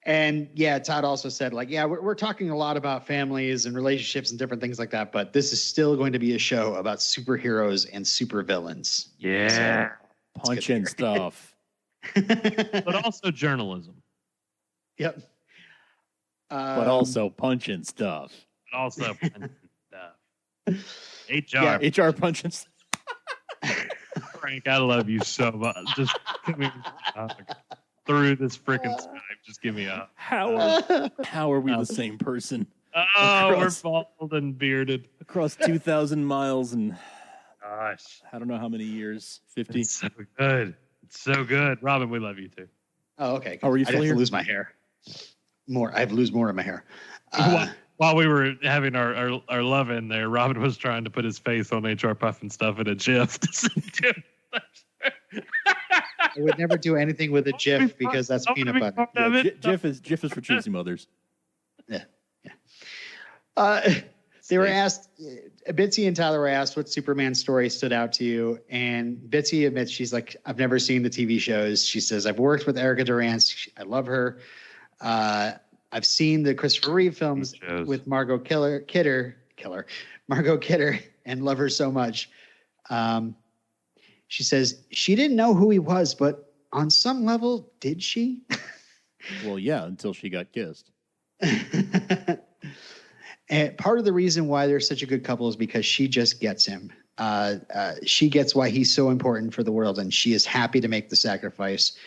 And Todd also said, like, we're talking a lot about families and relationships and different things like that, but this is still going to be a show about superheroes and supervillains. Yeah. So, Punchinstuf. But also journalism. Yep. But also Punchinstuf. But also Punchinstuf. HR Punchinstuf. Frank, I love you so much. Just give me through this freaking Skype. Just give me a how are we the same person? Oh, we're bald and bearded across 2,000 miles and gosh, I don't know how many years. 50. It's so good. It's so good. Robin, we love you too. Oh, okay. Oh, are you still here? To lose my hair. I have to lose more of my hair. While we were having our love in there, Robin was trying to put his face on HR Puffin stuff in a GIF. I would never do anything with a GIF because that's peanut butter. GIF is for choosy mothers. Yeah. They were asked, Bitsy and Tyler were asked what Superman story stood out to you. And Bitsy admits, she's like, I've never seen the TV shows. She says, I've worked with Erica Durance. I love her. I've seen the Christopher Reeve films with Margot Kidder, and love her so much. She says she didn't know who he was, but on some level, did she? Well, yeah, until she got kissed. And part of the reason why they're such a good couple is because she just gets him. She gets why he's so important for the world, and she is happy to make the sacrifice,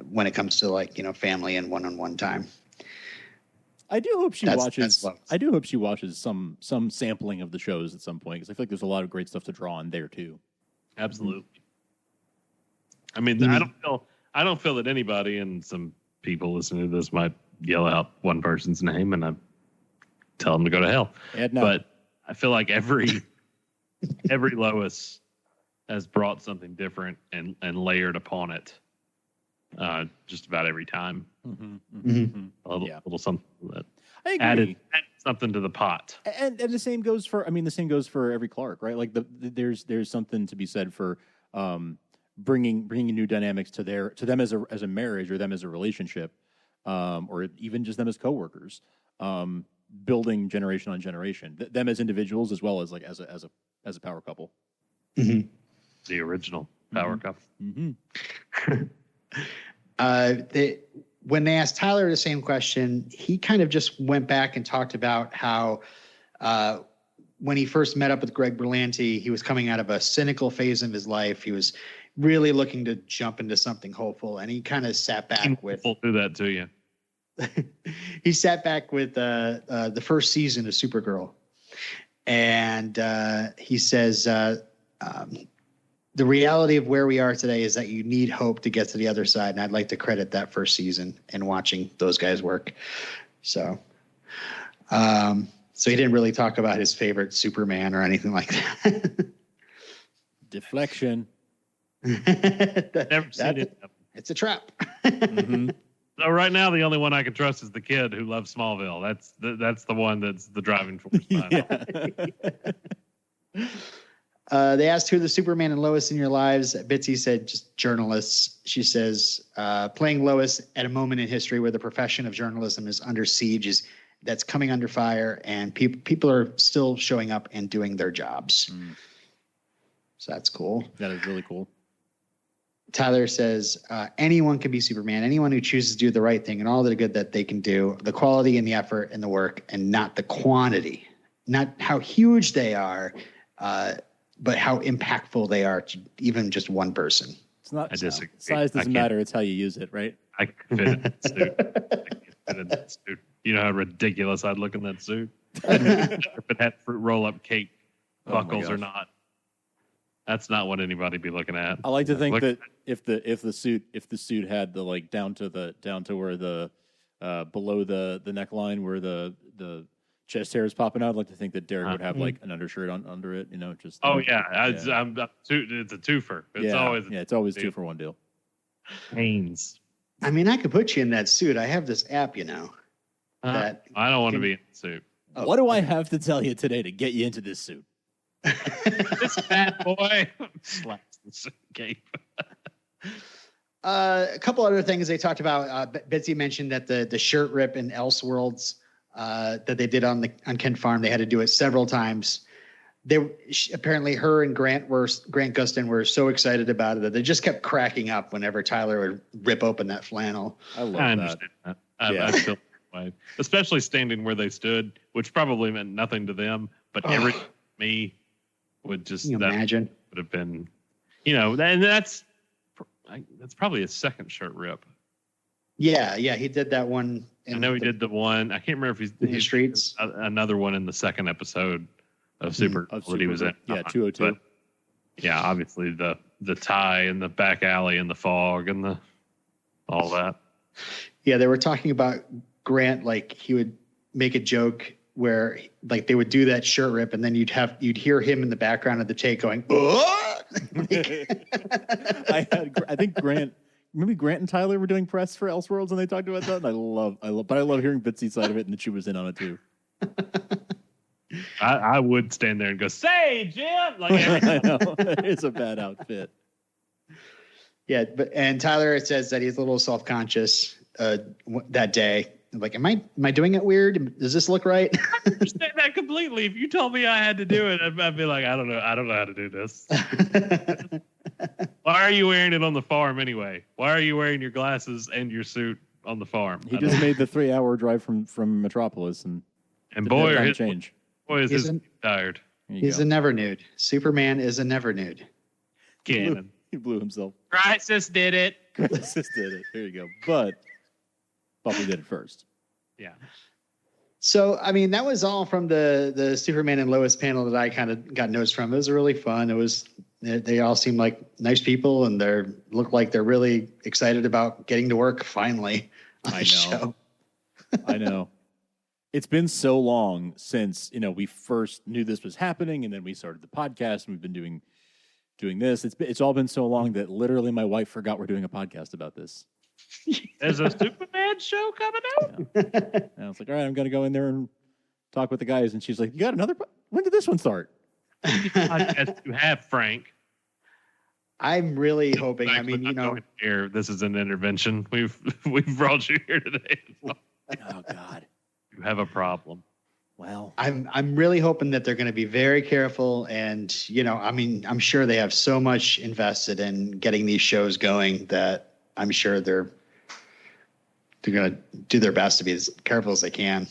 when it comes to family and one-on-one time. I do hope she watches. I do hope she watches some sampling of the shows at some point because I feel like there's a lot of great stuff to draw on there too. Absolutely. I mean, I don't feel that anybody, and some people listening to this might yell out one person's name, and I tell them to go to hell. But I feel like every Lois has brought something different and layered upon it. Just about every time. A little something that I agree. Added something to the pot. And the same goes for every Clark, right? Like there's something to be said for bringing new dynamics to them as a marriage or them as a relationship, or even just them as coworkers, building generation on generation, them as individuals as well as like as a power couple. Mm-hmm. The original power couple. Mm-hmm. When they asked Tyler the same question, he kind of just went back and talked about how when he first met up with Greg Berlanti, he was coming out of a cynical phase of his life. He was really looking to jump into something hopeful, and he kind of sat back with. We'll do that to you. He sat back with the first season of Supergirl, and he says the reality of where we are today is that you need hope to get to the other side, and I'd like to credit that first season and watching those guys work. So he didn't really talk about his favorite Superman or anything like that. Deflection. Never seen it. It's a trap. Mm-hmm. So right now, the only one I can trust is the kid who loves Smallville. That's the one that's the driving force. They asked who the Superman and Lois in your lives. Bitsy said just journalists. She says playing Lois at a moment in history where the profession of journalism is under siege that's coming under fire, and people are still showing up and doing their jobs. So that's cool. That is really cool. Tyler says anyone can be Superman. Anyone who chooses to do the right thing and all the good that they can do, the quality and the effort and the work, and not the quantity, not how huge they are, but how impactful they are to even just one person. It's not size doesn't matter. It's how you use it, right? I can fit in that suit. I can fit in that suit. You know how ridiculous I'd look in that suit. If it had fruit roll-up cake buckles are not. That's not what anybody be looking at. I like to think that if the suit had the like down to where the below the neckline where the chest hair is popping out, I'd like to think that Derek would have like an undershirt under it, just. It's a twofer. It's always 2 for 1 deal. Hanes. I mean, I could put you in that suit. I have this app, that I don't want to be in the suit. Oh, what do I have to tell you today to get you into this suit? This fat boy slaps the suit cape. A couple other things they talked about. Betsy mentioned that the shirt rip in Elseworlds that they did on Kent Farm, they had to do it several times. Apparently her and Grant Gustin were so excited about it that they just kept cracking up whenever Tyler would rip open that flannel. I understand that. I feel that way. Especially standing where they stood, which probably meant nothing to them, but me would just imagine would have been, and that's probably his second shirt rip. Yeah, he did that one. I know he did the one. I can't remember if he's in the streets. Another one in the second episode of Super that he was in. Yeah, 202. But, yeah, obviously the tie and the back alley and the fog and all that. Yeah, they were talking about Grant, like he would make a joke where like they would do that shirt rip and then you'd hear him in the background of the take going, oh! I think maybe Grant and Tyler were doing press for Elseworlds and they talked about that. And I love hearing Bitsy's side of it and that she was in on it too. I would stand there and go, "Say, Jim!" Like I know it's a bad outfit. Yeah, and Tyler says that he's a little self-conscious that day. Like, am I doing it weird? Does this look right? I understand that completely. If you told me I had to do it, I'd be like, I don't know how to do this. Why are you wearing it on the farm anyway? Why are you wearing your glasses and your suit on the farm? He just made the 3-hour drive from Metropolis and boy, is he's his tired. He's a never nude. Superman is a never nude. Cannon. He blew himself. Crisis did it. Crisis did it. There you go. But Buffy did it first. Yeah. So, I mean, that was all from the Superman and Lois panel that I kind of got notes from. It was really fun. They all seem like nice people and look like they're really excited about getting to work finally on the show. I know. It's been so long since, we first knew this was happening and then we started the podcast and we've been doing this. It's all been so long that literally my wife forgot we're doing a podcast about this. There's a Superman show coming out? Yeah. And I was like, all right, I'm going to go in there and talk with the guys. And she's like, you got another? When did this one start? Podcast you have, Frank. I'm really hoping. Frank, I mean, here, this is an intervention. We've brought you here today. Oh God. You have a problem. Well, I'm really hoping that they're going to be very careful, and I'm sure they have so much invested in getting these shows going that I'm sure they're going to do their best to be as careful as they can.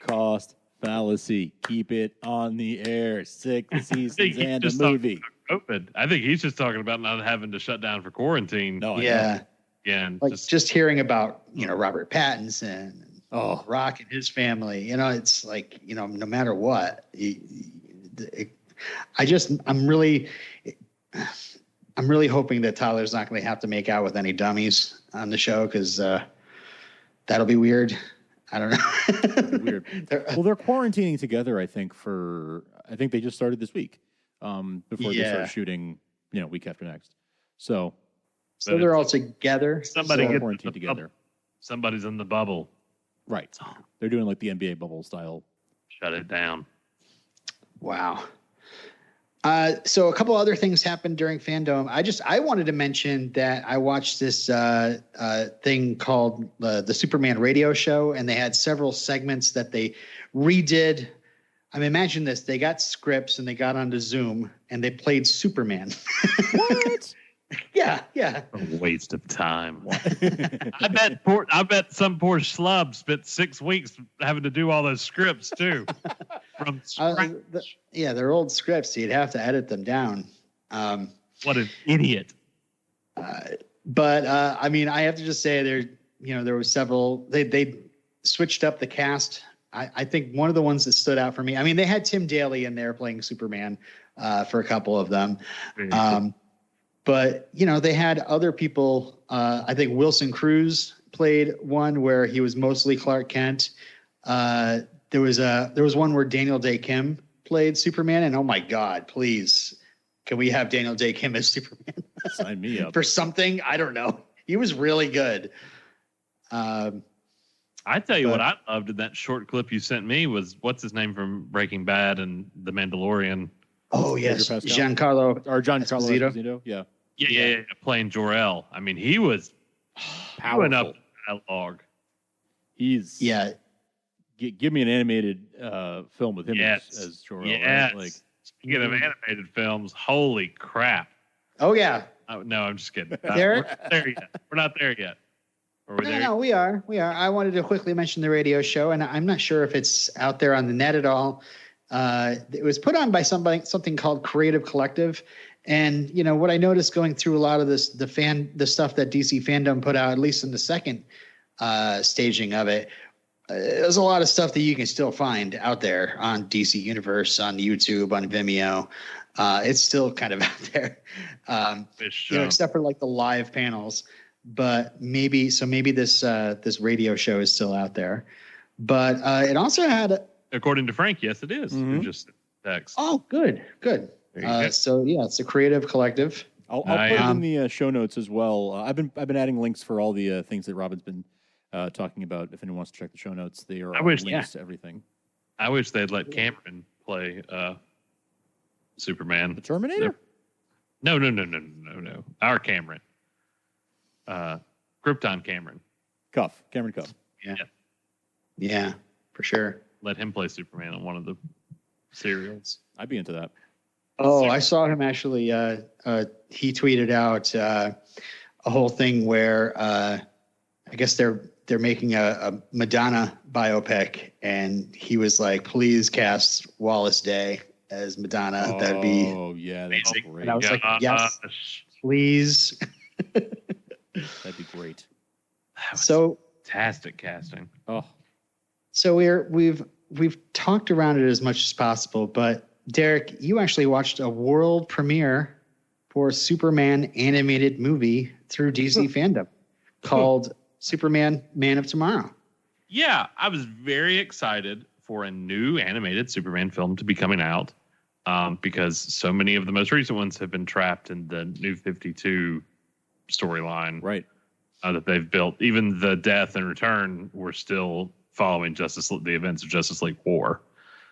Cost fallacy. Keep it on the air. 6 seasons and a movie. COVID. I think he's just talking about not having to shut down for quarantine. No, yeah. Again, like just hearing about Robert Pattinson. Rock and his family. It's like, no matter what, I'm really hoping that Tyler's not going to have to make out with any dummies on the show because that'll be weird. I don't know. Weird. They're quarantining together. I think they just started this week before they start shooting, week after next. So they're all together. Somebody gets quarantined together. Somebody's in the bubble. Right. They're doing like the NBA bubble style. Shut it down. Wow. So a couple other things happened during Fandome. I wanted to mention that I watched this thing called the Superman radio show, and they had several segments that they redid. I mean, imagine this. They got scripts and they got onto Zoom and they played Superman. What? Yeah. A waste of time. I bet some poor schlub spent 6 weeks having to do all those scripts too. From scratch. They're old scripts, so you'd have to edit them down. What an idiot. But I mean, I have to just say there were several. They switched up the cast I think one of the ones that stood out for me. I mean, they had Tim Daly in there playing Superman for a couple of them, but they had other people. I think Wilson Cruz played one where he was mostly Clark Kent. There was one where Daniel Day Kim played Superman, and oh my God, please, can we have Daniel Day Kim as Superman? Sign me up for something. I don't know. He was really good. I tell you what I loved in that short clip you sent me was what's his name from Breaking Bad and The Mandalorian. Oh yes, Giancarlo Esposito. Yeah, playing Jor-El. I mean, he was powerful up that log. He's give me an animated film with him as Jor-El. Yes. Right? Like, speaking of animated films, holy crap! Oh yeah. No, I'm just kidding. Derek? We're not there yet. No, we are. I wanted to quickly mention the radio show, and I'm not sure if it's out there on the net at all. It was put on by something called Creative Collective. And, what I noticed going through a lot of the stuff that DC Fandome put out, at least in the second staging of it, there's a lot of stuff that you can still find out there on DC Universe, on YouTube, on Vimeo. It's still kind of out there, except for like the live panels. But maybe this radio show is still out there. But it also had, according to Frank, yes, it is. Mm-hmm. Just text. Oh, good. So yeah, it's a Creative Collective. I'll put it in the show notes as well. I've been adding links for all the things that Robin's been talking about. If anyone wants to check the show notes, they are links to everything. I wish they'd let Cameron play Superman. The Terminator? No. Our Cameron. Krypton Cameron. Cameron Cuff. Yeah, for sure. Let him play Superman on one of the serials. I'd be into that. Oh, I saw him actually. He tweeted out a whole thing where I guess they're making a Madonna biopic, and he was like, "Please cast Wallace Day as Madonna." That'd be that's great. And I was like, "Yes, please." That'd be great. So fantastic casting. Oh, so we've talked around it as much as possible, but Derek, you actually watched a world premiere for a Superman animated movie through DC Fandome called Superman Man of Tomorrow. Yeah, I was very excited for a new animated Superman film to be coming out because so many of the most recent ones have been trapped in the New 52 storyline, right? That they've built. Even the Death and Return were still following the events of Justice League War.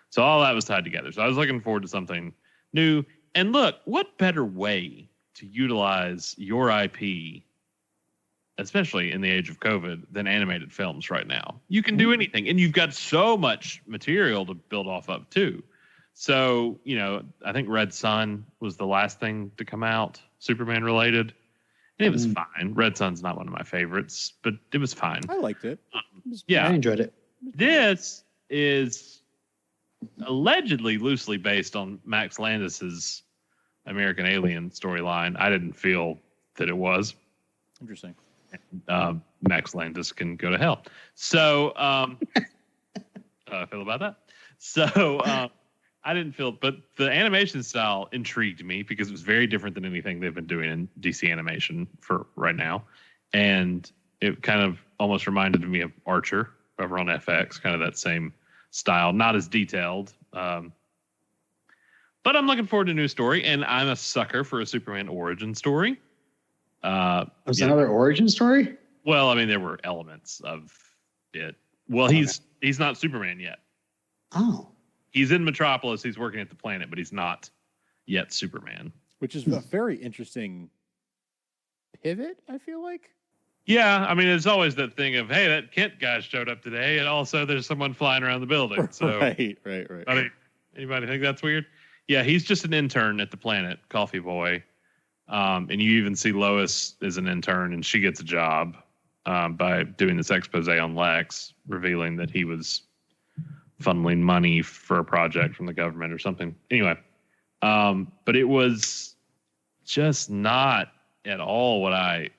So all that was tied together. So I was looking forward to something new. And look, what better way to utilize your IP, especially in the age of COVID, than animated films right now? You can do anything, and you've got so much material to build off of too. So, I think Red Sun was the last thing to come out, Superman related. And it was fine. Red Sun's not one of my favorites, but it was fine. I liked it. I enjoyed it. This is allegedly loosely based on Max Landis's American Alien storyline. I didn't feel that it was. Interesting. Max Landis can go to hell. So, how I feel about that. So, I didn't feel, but the animation style intrigued me because it was very different than anything they've been doing in DC animation for right now. And it kind of almost reminded me of Archer over on FX, kind of that same style, not as detailed. But I'm looking forward to a new story, and I'm a sucker for a Superman origin story. Was another origin story? Well, I mean, there were elements of it. Well, he's not Superman yet. Oh. He's in Metropolis. He's working at the planet, but he's not yet Superman. Which is a very interesting pivot, I feel like. Yeah, I mean, it's always that thing of, hey, that Kent guy showed up today, and also there's someone flying around the building. So, right. Anybody think that's weird? Yeah, he's just an intern at the planet, Coffee Boy. And you even see Lois is an intern, and she gets a job by doing this expose on Lex, revealing that he was funneling money for a project from the government or something. Anyway, but it was just not at all what I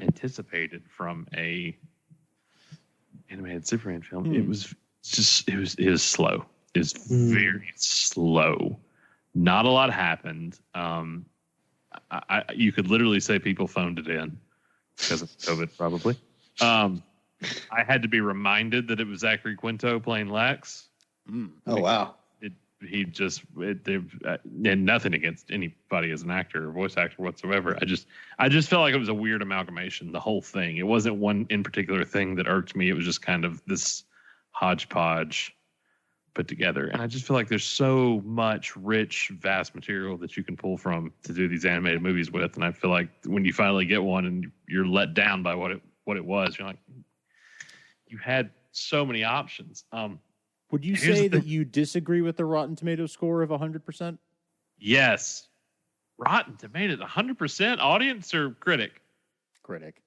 anticipated from a animated Superman film. It was it was slow. It was very slow. Not a lot happened. You could literally say people phoned it in because of COVID, probably. I had to be reminded that it was Zachary Quinto playing Lex. Oh wow! And nothing against anybody as an actor or voice actor whatsoever. I just felt like it was a weird amalgamation. The whole thing. It wasn't one in particular thing that irked me. It was just kind of this hodgepodge put together. And I just feel like there's so much rich, vast material that you can pull from to do these animated movies with. And I feel like when you finally get one and you're let down by what it was, you're like, you had so many options. Would you say that you disagree with the Rotten Tomatoes score of 100%? Yes. Rotten Tomatoes, 100%? Audience or critic? Critic.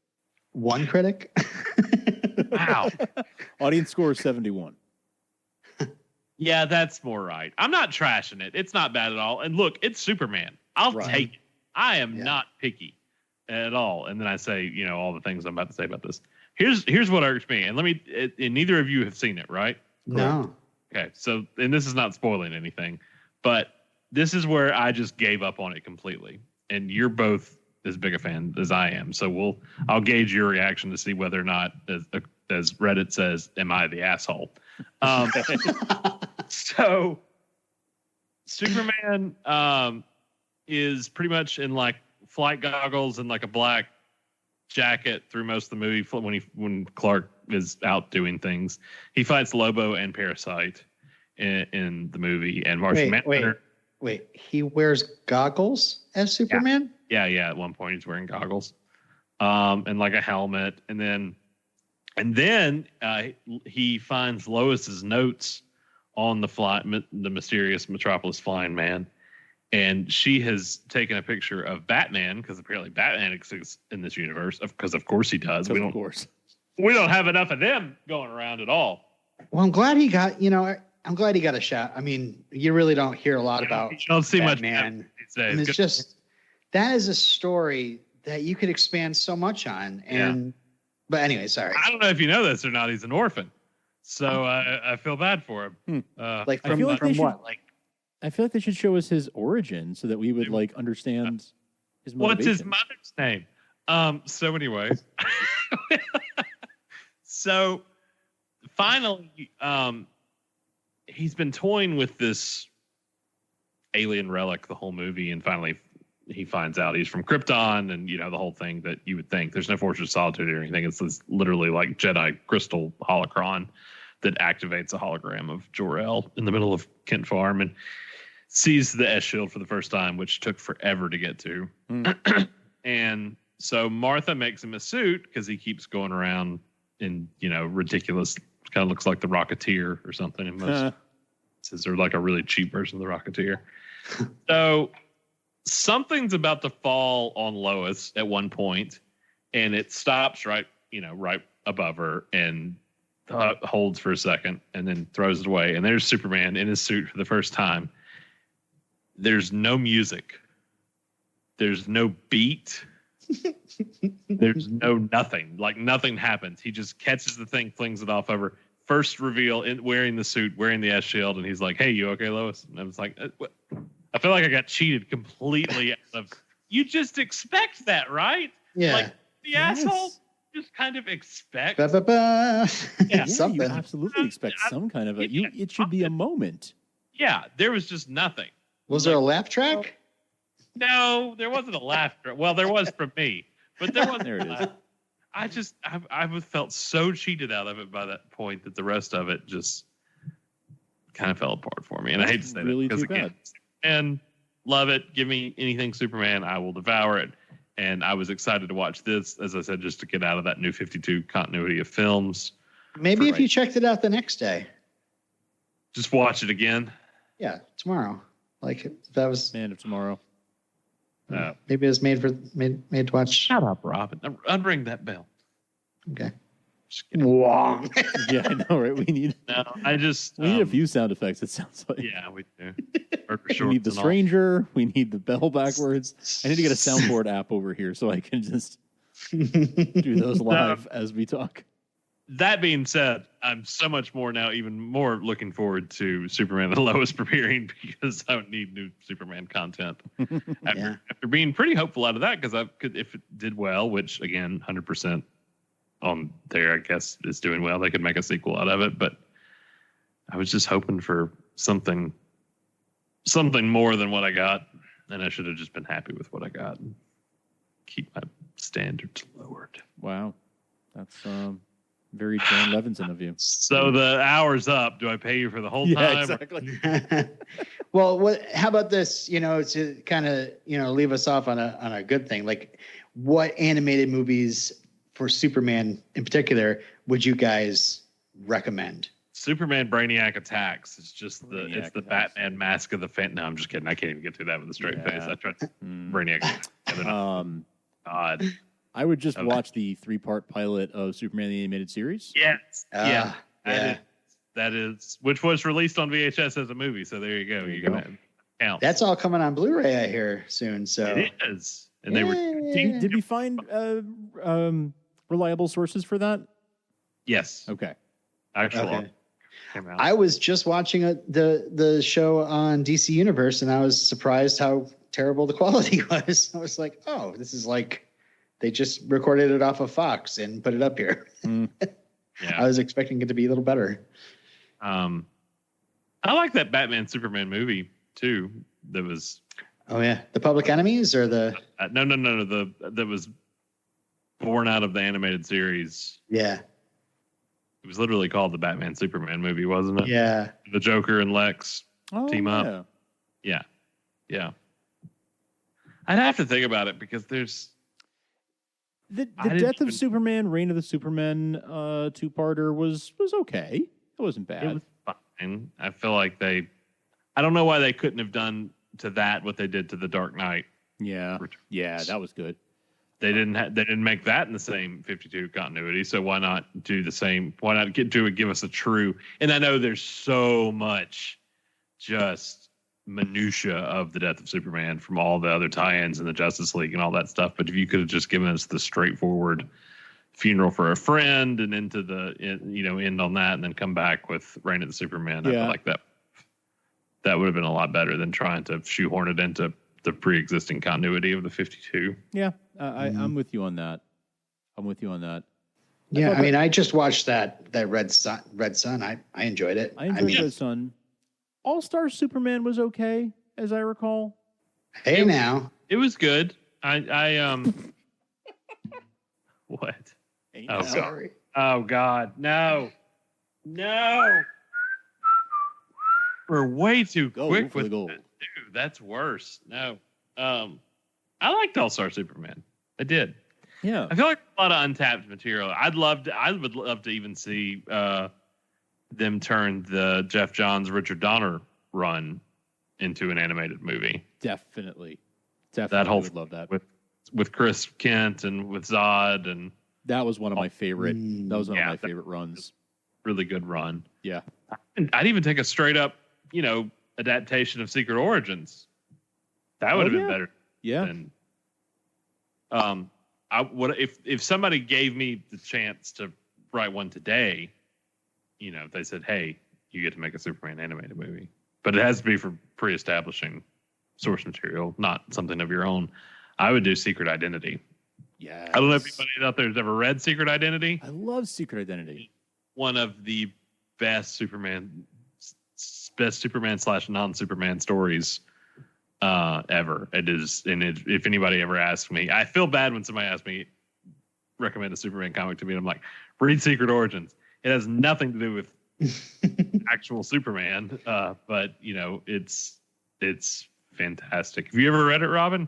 One critic? Wow. Audience score is 71. Yeah, that's more right. I'm not trashing it. It's not bad at all. And look, it's Superman. I'll take it. I am not picky at all. And then I say, all the things I'm about to say about this. Here's what irks me. And and neither of you have seen it, right? No. Okay. So, and this is not spoiling anything, but this is where I just gave up on it completely. And you're both as big a fan as I am. So I'll gauge your reaction to see whether or not, as Reddit says, am I the asshole? So Superman is pretty much in like flight goggles and like a black jacket through most of the movie when Clark is out doing things. He fights Lobo and Parasite in the movie, and Martian Manhunter. Wait, he wears goggles as Superman? Yeah. At one point he's wearing goggles, and like a helmet, and then he finds Lois's notes on the mysterious Metropolis flying man, and she has taken a picture of Batman because apparently Batman exists in this universe. Because of course he does. Of course. We don't have enough of them going around at all. Well, I'm glad he got. I'm glad he got a shot. I mean, you really don't hear a lot about. You don't see Batman. Much these days. And it's just that is a story that you could expand so much on. And but anyway, sorry. I don't know if you know this or not. He's an orphan, so I feel bad for him. Like from what? Like I feel like they should show us his origin so that we would like understand his motivation. What's his mother's name? So anyway, so finally, he's been toying with this alien relic the whole movie, and finally he finds out he's from Krypton, and the whole thing that you would think there's no Fortress of Solitude or anything. It's this literally like Jedi crystal holocron that activates a hologram of Jor-El in the middle of Kent Farm, and sees the S shield for the first time, which took forever to get to. And so Martha makes him a suit because he keeps going around in ridiculous, kind of looks like the Rocketeer or something in most cases, or like a really cheap version of the Rocketeer. So something's about to fall on Lois at one point, and it stops right above her and holds for a second and then throws it away. And there's Superman in his suit for the first time. There's no music. There's no beat. There's no nothing. Like nothing happens. He just catches the thing, flings it off over. First reveal wearing the suit, wearing the S shield, and he's like, "Hey, you okay, Lois?" And I was like, what? I feel like I got cheated completely out of. You just expect that, right? Yeah. Like the asshole just kind of expect. Yeah, something. You absolutely expect some kind of it should be a moment. Yeah, there was just nothing. Was there a laugh track? No, there wasn't a laugh track. Well, there was from me, but there wasn't. There it is. I felt so cheated out of it by that point that the rest of it just kind of fell apart for me. And I hate to say really that because too bad. and love it. Give me anything Superman, I will devour it. And I was excited to watch this, as I said, just to get out of that New 52 continuity of films. Maybe if you checked it out the next day. Just watch it again. Yeah, tomorrow. Like that was Man of Tomorrow. maybe it was made to watch. Shut up, Robin. Unring that bell. Okay. Yeah, I know, right? We need a few sound effects. It sounds like. Yeah, we do. We need the stranger. We need the bell backwards. I need to get a soundboard app over here so I can just do those live as we talk. That being said, I'm so much more now, even more looking forward to Superman and Lois premiering because I don't need new Superman content. After being pretty hopeful out of that, because if it did well, which again, 100% on there, I guess is doing well, they could make a sequel out of it. But I was just hoping for something more than what I got, and I should have just been happy with what I got and keep my standards lowered. Wow, that's very John Levinson of you. So the hour's up. Do I pay you for the whole time? Exactly. Well, how about this? To kind of leave us off on a good thing. Like, what animated movies for Superman in particular would you guys recommend? Superman Brainiac Attacks. It's just Brainiac the Attacks. Batman Mask of the Phantom. No, I'm just kidding. I can't even get through that with a straight face. I tried Brainiac. God. I would just watch the 3-part pilot of Superman the Animated Series. Yes. That is, which was released on VHS as a movie. So there you go. You go. Count. That's all coming on Blu-ray, I hear, soon. So it is. And they were. Did we find reliable sources for that? Yes. Okay. Actually. I was just watching the show on DC Universe, and I was surprised how terrible the quality was. I was like, oh, this is like they just recorded it off of Fox and put it up here. I was expecting it to be a little better. I like that Batman Superman movie too. That was. Oh yeah, the Public Enemies or the no. That was born out of the animated series. Yeah. It was literally called the Batman Superman movie, wasn't it? Yeah. The Joker and Lex team up. Yeah. I'd have to think about it because there's the Death of Superman, Reign of the Supermen 2-parter was okay. It wasn't bad. It was fine. I feel like I don't know why they couldn't have done to that what they did to the Dark Knight. Yeah. Yeah, that was good. They didn't make that in the same 52 continuity, so why not do the same? Why not give us a true? And I know there's so much just minutia of the Death of Superman from all the other tie-ins in the Justice League and all that stuff, but if you could have just given us the straightforward funeral for a friend and into the end on that and then come back with Reign of the Superman, I feel like that would have been a lot better than trying to shoehorn it into the pre-existing continuity of the 52. Yeah, I'm with you on that. Yeah, I mean, I just watched that Red Sun. I enjoyed it. I enjoyed Red Sun. All-Star Superman was okay, as I recall. Hey, now it was good. I what? Hey, oh, sorry. Oh God, no. We're way too quick with it. Dude, that's worse. No. I liked All-Star Superman. I did. Yeah. I feel like a lot of untapped material. I would love to even see them turn the Jeff Johns Richard Donner run into an animated movie. Definitely. That whole would love that. With Chris Kent and with Zod, and that was one of my favorite favorite runs. Really good run. Yeah. I'd even take a straight up, adaptation of Secret Origins. That would have been better. Yeah. Than, I would if somebody gave me the chance to write one today, if they said, "Hey, you get to make a Superman animated movie," but it has to be for pre-establishing source material, not something of your own. I would do Secret Identity. Yeah. I don't know if anybody out there has ever read Secret Identity. I love Secret Identity. One of the best Superman / non-Superman stories ever. It is, and if anybody ever asks me, I feel bad when somebody asks me recommend a Superman comic to me, and I'm like, read Secret Origins. It has nothing to do with actual Superman, but it's fantastic. Have you ever read it, Robin?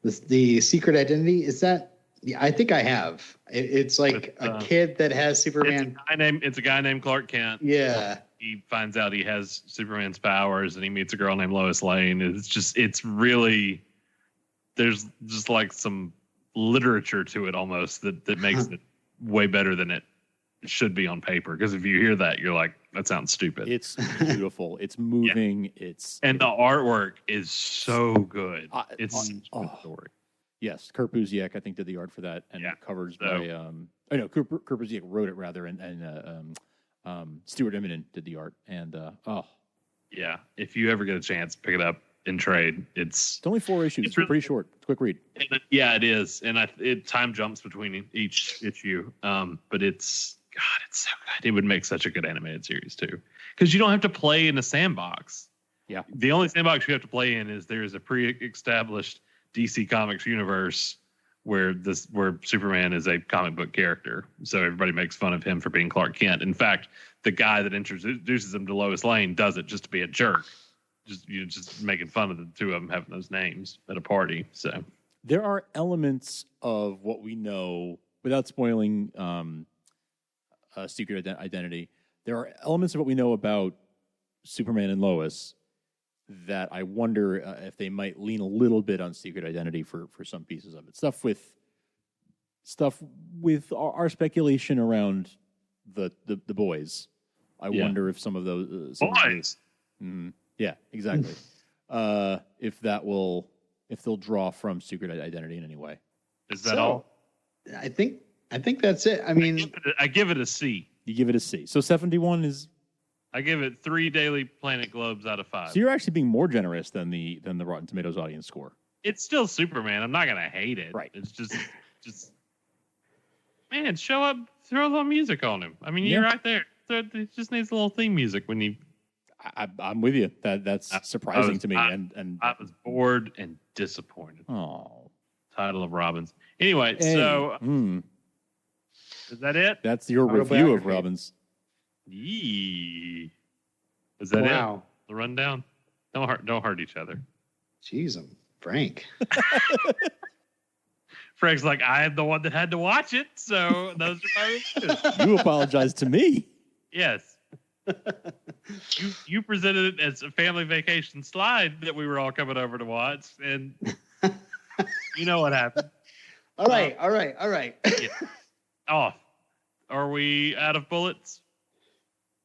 The Secret Identity, is that? Yeah, I think I have. It's like a kid that has Superman. It's a guy named Clark Kent. Yeah. He finds out he has Superman's powers, and he meets a girl named Lois Lane. It's really, there's just like some literature to it almost that makes it way better than it should be on paper. Because if you hear that, you're like, that sounds stupid. It's beautiful. It's moving. And the artwork is so good. It's a good story. Yes, Kurt Busiek, I think, did the art for that, and covers by Kurt Busiek wrote it rather, and Stuart Immonen did the art, and yeah. If you ever get a chance, pick it up in trade. It's only 4 issues. It's pretty short. It's a quick read. Yeah, it is, and it time jumps between each issue. But it's so good. It would make such a good animated series too, because you don't have to play in a sandbox. Yeah, the only sandbox you have to play in is there's a pre-established DC Comics universe where Superman is a comic book character. So everybody makes fun of him for being Clark Kent. In fact, the guy that introduces him to Lois Lane does it just to be a jerk. Just making fun of the two of them having those names at a party. So there are elements of what we know, without spoiling Secret Identity, there are elements of what we know about Superman and Lois that I wonder if they might lean a little bit on Secret Identity for some pieces of it. Stuff with our speculation around the boys. I wonder if some of those boys. Yeah, exactly. If they'll draw from Secret Identity in any way. Is that all? I think that's it. I mean, I give it a C. You give it a C. So 71 is. I give it 3 Daily Planet Globes out of 5. So you're actually being more generous than the Rotten Tomatoes audience score. It's still Superman. I'm not gonna hate it. Right. It's just man, show up, throw a little music on him. I mean, you're right there. It just needs a little theme music when you. I'm with you. That's surprising to me. And I was bored and disappointed. Oh, title of Robbins. Anyway, so is that it? That's your review of Robbins. Yee. Is that it? The rundown. Don't hurt each other. Jeez, I'm Frank. Frank's like, I am the one that had to watch it, so those are my reviews. You apologize to me. Yes. You presented it as a family vacation slide that we were all coming over to watch, and you know what happened. All right. Yeah. Off. Are we out of bullets?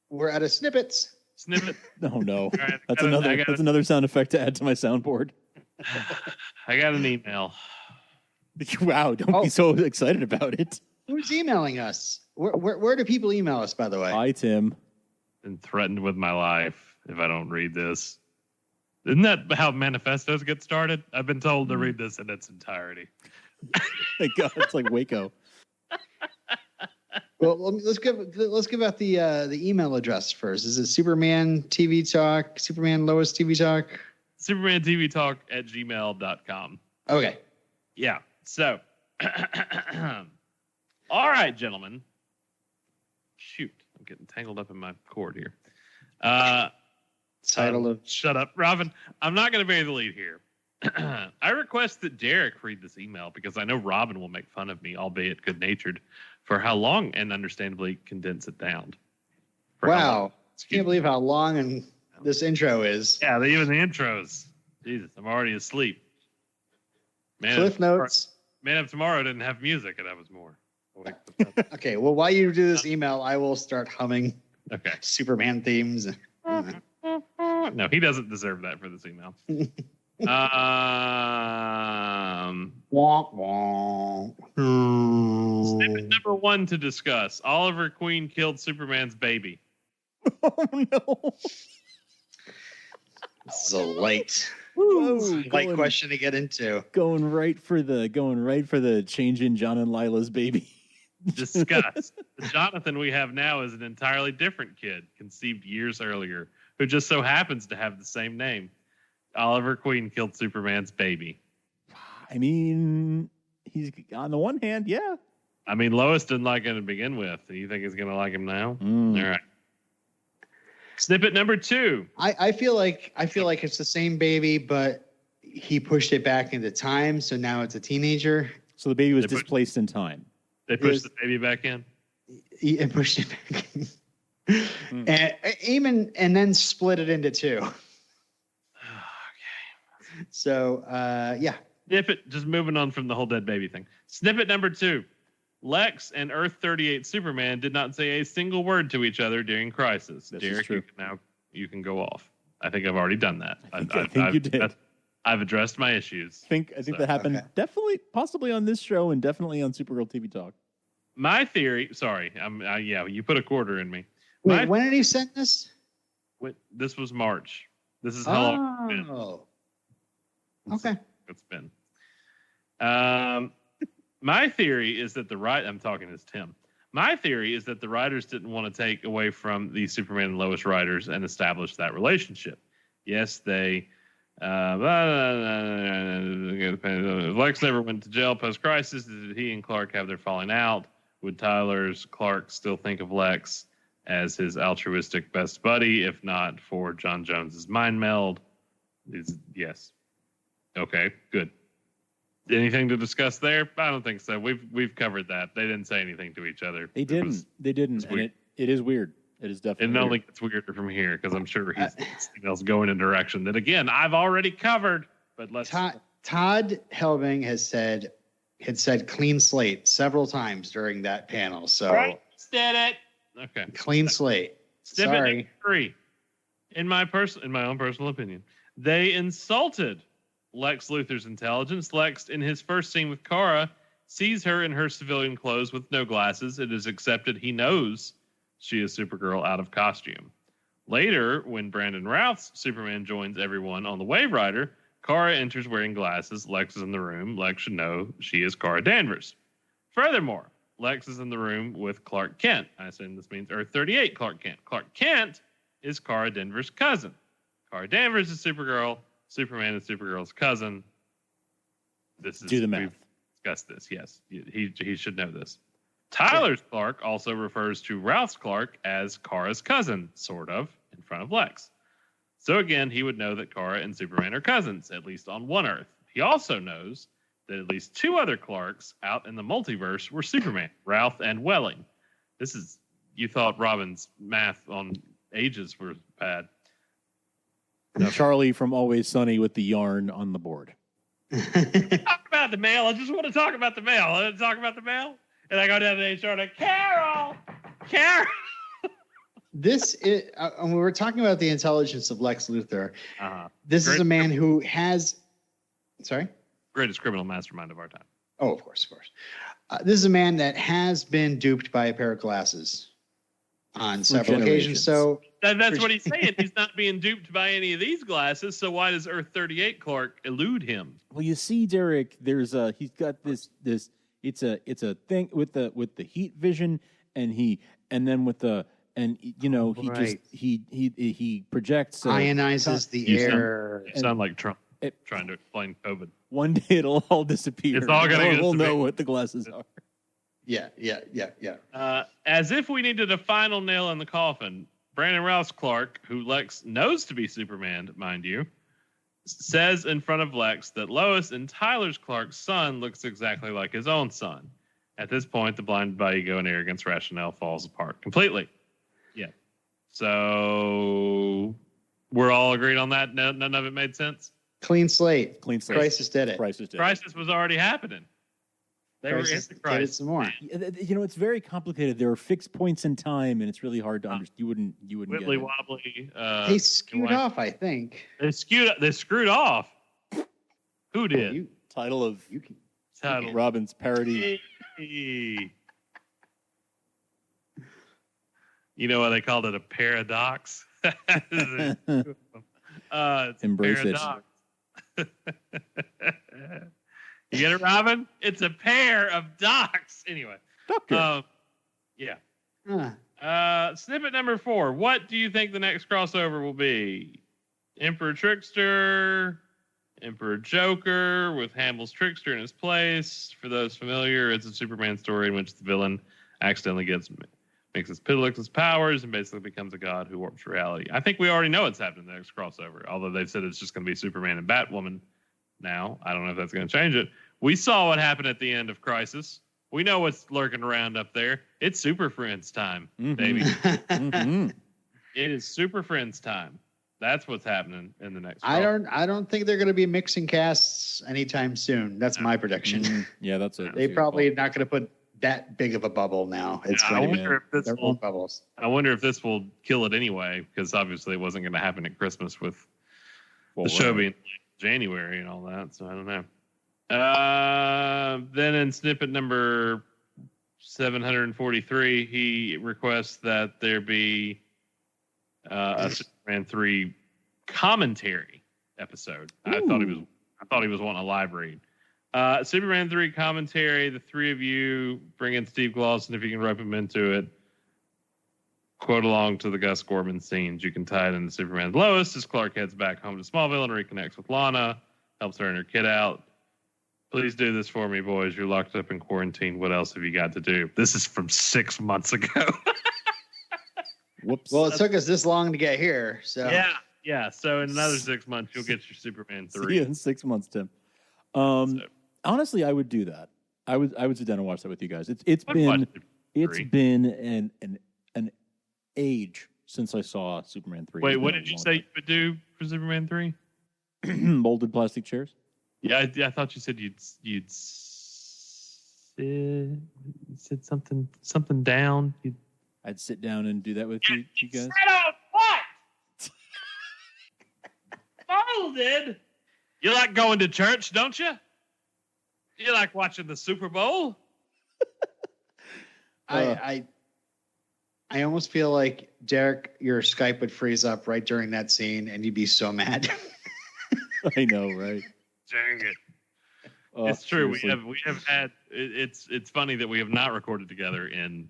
We're out of snippets. Snippet. No. Right, that's another sound effect to add to my soundboard. I got an email. Wow! Don't be so excited about it. Who's emailing us? Where do people email us? By the way, hi Tim. And threatened with my life if I don't read this. Isn't that how manifestos get started? I've been told to read this in its entirety. Thank God, it's like Waco. Well, let's give out the email address first. Is it Superman TV Talk, Superman Lois TV Talk? Superman TV Talk at gmail.com. Okay. Yeah. So, all right, gentlemen. Shoot, I'm getting tangled up in my cord here. Shut up, Robin. I'm not going to bury the lead here. I request that Derek read this email because I know Robin will make fun of me, albeit good-natured, for how long and understandably condense it down. Wow. Can't believe how long this intro is. Yeah, even the intros. Jesus, I'm already asleep. Cliff Notes. Man of Tomorrow didn't have music, and I was more awake. Okay, well, while you do this email, I will start humming Superman themes. No, he doesn't deserve that for this email. Snippet number 1 to discuss. Oliver Queen killed Superman's baby. Oh no! This is a light question to get into. Going right for the change in John and Lila's baby. Discuss. The Jonathan we have now is an entirely different kid, conceived years earlier, who just so happens to have the same name. Oliver Queen killed Superman's baby. I mean, he's on the one hand, yeah. I mean, Lois didn't like him to begin with. Do you think he's going to like him now? All right. Snippet number 2. I feel like it's the same baby, but he pushed it back into time, so now it's a teenager. So the baby was displaced in time. They pushed the baby back in? He pushed it back in. And then split it into 2. Okay. So, yeah. Snippet, just moving on from the whole dead baby thing. Snippet number 2. Lex and Earth 38 Superman did not say a single word to each other during Crisis. This Derek, is true. you can go off. I think I've already done that. I think you did. I've addressed my issues. I think that happened definitely, possibly on this show, and definitely on Supergirl TV Talk. My theory. Sorry, you put a quarter in me. Wait, when did he send this? This was March. This is how long it's been. Oh. Okay. It's been. My theory is that I'm talking as Tim. My theory is that the writers didn't want to take away from the Superman and Lois writers and establish that relationship. Yes, they. Lex never went to jail post-crisis. Did he and Clark have their falling out? Would Tyler's Clark still think of Lex as his altruistic best buddy, if not for John Jones's mind meld? Yes. Okay, good. Anything to discuss there? I don't think so. We've covered that. They didn't say anything to each other. They didn't. And it is weird. It is definitely. It only gets weirder from here because I'm sure he's going in a direction that again I've already covered. But let's. Todd Helbing had said clean slate several times during that panel. So right, did it. Okay. Clean slate. Sorry. 3. In my own personal opinion, they insulted Lex Luthor's intelligence. Lex, in his first scene with Kara, sees her in her civilian clothes with no glasses. It is accepted he knows she is Supergirl out of costume. Later, when Brandon Routh's Superman joins everyone on the Wave Rider, Kara enters wearing glasses. Lex is in the room. Lex should know she is Kara Danvers. Furthermore, Lex is in the room with Clark Kent. I assume this means Earth 38 Clark Kent. Clark Kent is Kara Danvers' cousin. Kara Danvers is Supergirl. Superman is Supergirl's cousin. Do the math. We've discussed this. Yes, he should know this. Tyler's Clark also refers to Ralph's Clark as Kara's cousin, sort of, in front of Lex. So again, he would know that Kara and Superman are cousins, at least on one Earth. He also knows that at least 2 other Clarks out in the multiverse were Superman, Ralph and Welling. You thought Robin's math on ages were bad. Charlie from Always Sunny with the yarn on the board. Talk about the mail. I just want to talk about the mail. I want to talk about the mail. And I go down to HR and Carol. This is, when we're talking about the intelligence of Lex Luthor, this is a man who has, greatest criminal mastermind of our time. Oh, of course. This is a man that has been duped by a pair of glasses on several occasions. So that's what he's saying. He's not being duped by any of these glasses. So why does Earth 38 Clark elude him? Well, you see, Derek, he's got this. It's a thing with the heat vision, and then with the. And he projects ionizes the air. You sound like Trump trying to explain COVID. One day it'll all disappear. It's all gonna. We'll know what the glasses are. Yeah. As if we needed a final nail in the coffin, Brandon Routh Clark, who Lex knows to be Superman, mind you, says in front of Lex that Lois and Tyler's Clark's son looks exactly like his own son. At this point, the blinded by ego and arrogance rationale falls apart completely. Yeah. So we're all agreed on that. None of it made sense. Clean slate. Crisis did it. Crisis was already happening. They were in the crisis. Did it some more. It's very complicated. There are fixed points in time, and it's really hard to understand. You wouldn't Wibbly get wobbly. They skewed off, I think. They screwed off. Who did? Title Robin's parody. You know why they called it a paradox? It's Embrace paradox. You get it, Robin? It's a pair of docs. Anyway. Doctor. Yeah. Snippet number 4. What do you think the next crossover will be? Emperor Trickster, Emperor Joker with Hamill's Trickster in his place. For those familiar, it's a Superman story in which the villain accidentally mixes Piddlix's powers and basically becomes a god who warps reality. I think we already know what's happening in the next crossover, although they've said it's just going to be Superman and Batwoman now. I don't know if that's going to change it. We saw what happened at the end of Crisis. We know what's lurking around up there. It's Super Friends time, baby. Mm-hmm. It is Super Friends time. That's what's happening in the next. I don't think they're going to be mixing casts anytime soon. That's my prediction. Mm-hmm. Yeah, that's it. They probably not going to put that big of a bubble now. It's going to be their own bubbles. I wonder if this will kill it anyway, because obviously it wasn't going to happen at Christmas with the show being January and all that, so I don't know. Then in snippet number 743, he requests that there be a Superman 3 commentary episode. I thought he was wanting a live read. Superman 3 commentary. The three of you bring in Steve Glosson if you can rope him into it. Quote along to the Gus Gorman scenes. You can tie it into Superman Lois as Clark heads back home to Smallville and reconnects with Lana. Helps her and her kid out. Please do this for me, boys. You're locked up in quarantine. What else have you got to do? This is from 6 months ago. Whoops. Well, it took us this long to get here. So Yeah. So in another 6 months, you'll get your Superman 3. See you in 6 months, Tim. Honestly, I would do that. I would sit down and watch that with you guys. It's been an age since I saw Superman 3. Wait, what did you say you would do for Superman 3? Molded plastic chairs. Yeah, I thought you said you'd sit something down. I'd sit down and do that with you guys. Sit on what? Molded? You like going to church, don't you? You like watching the Super Bowl? I almost feel like, Derek, your Skype would freeze up right during that scene, and you'd be so mad. I know, right? Dang it! It's true. Seriously. We have had. It's funny that we have not recorded together in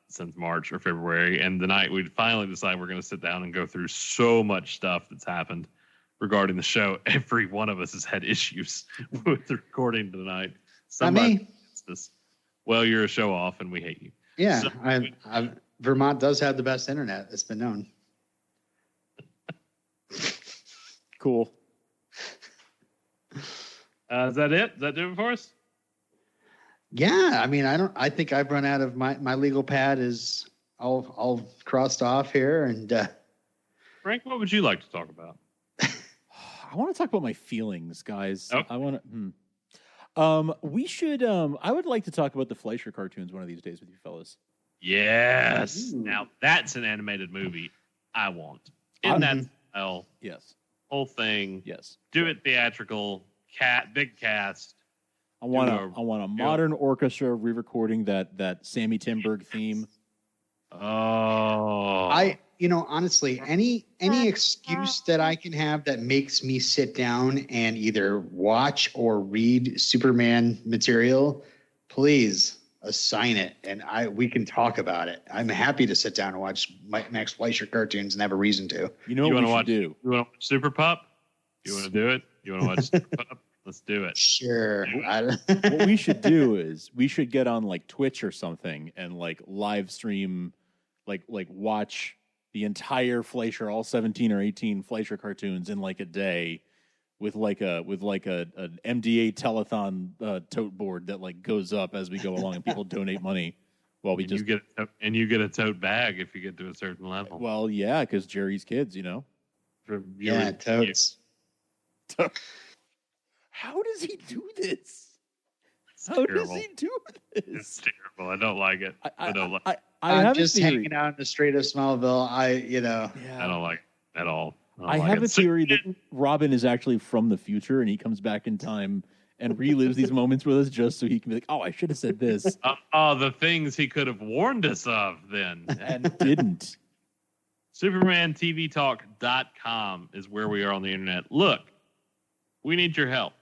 since March or February, and the night we finally decide we're going to sit down and go through so much stuff that's happened regarding the show. Every one of us has had issues with the recording tonight. Somebody this. Well, you're a show off, and we hate you. Yeah, so, Vermont does have the best internet. It's been known. Cool. Is that it? Does that do it for us? Yeah, I mean, I think I've run out of my legal pad is all crossed off here. And Frank, what would you like to talk about? I want to talk about my feelings, guys. Okay. I want to. We should. I would like to talk about the Fleischer cartoons one of these days with you fellas. Yes. Ooh. Now that's an animated movie I want. In that style. Yes. Whole thing. Yes. Do it theatrical. Big cast. I want a modern orchestra re-recording that Sammy Timberg theme. Oh. Honestly, any excuse that I can have that makes me sit down and either watch or read Superman material, please assign it, and we can talk about it. I'm happy to sit down and watch Max Fleischer cartoons and have a reason to. You know what we should do? You want to watch Super Pup? You want to do it? You want to watch Super Pup? Let's do it. Sure. What we should do is we should get on like Twitch or something and like live stream, like watch the entire Fleischer, all 17 or 18 Fleischer cartoons in like a day, with an MDA telethon tote board that like goes up as we go along and people donate money while we you get a tote bag if you get to a certain level. Well, yeah, because Jerry's kids, you know. Totes. How does he do this? Does he do this? It's terrible. I don't like it. I don't like it. I'm just hanging out in the street of Smallville. I don't like it at all. I have a theory that Robin is actually from the future and he comes back in time and relives these moments with us just so he can be like, oh, I should have said this. The things he could have warned us of then. And didn't. SupermanTVTalk.com is where we are on the internet. Look, we need your help.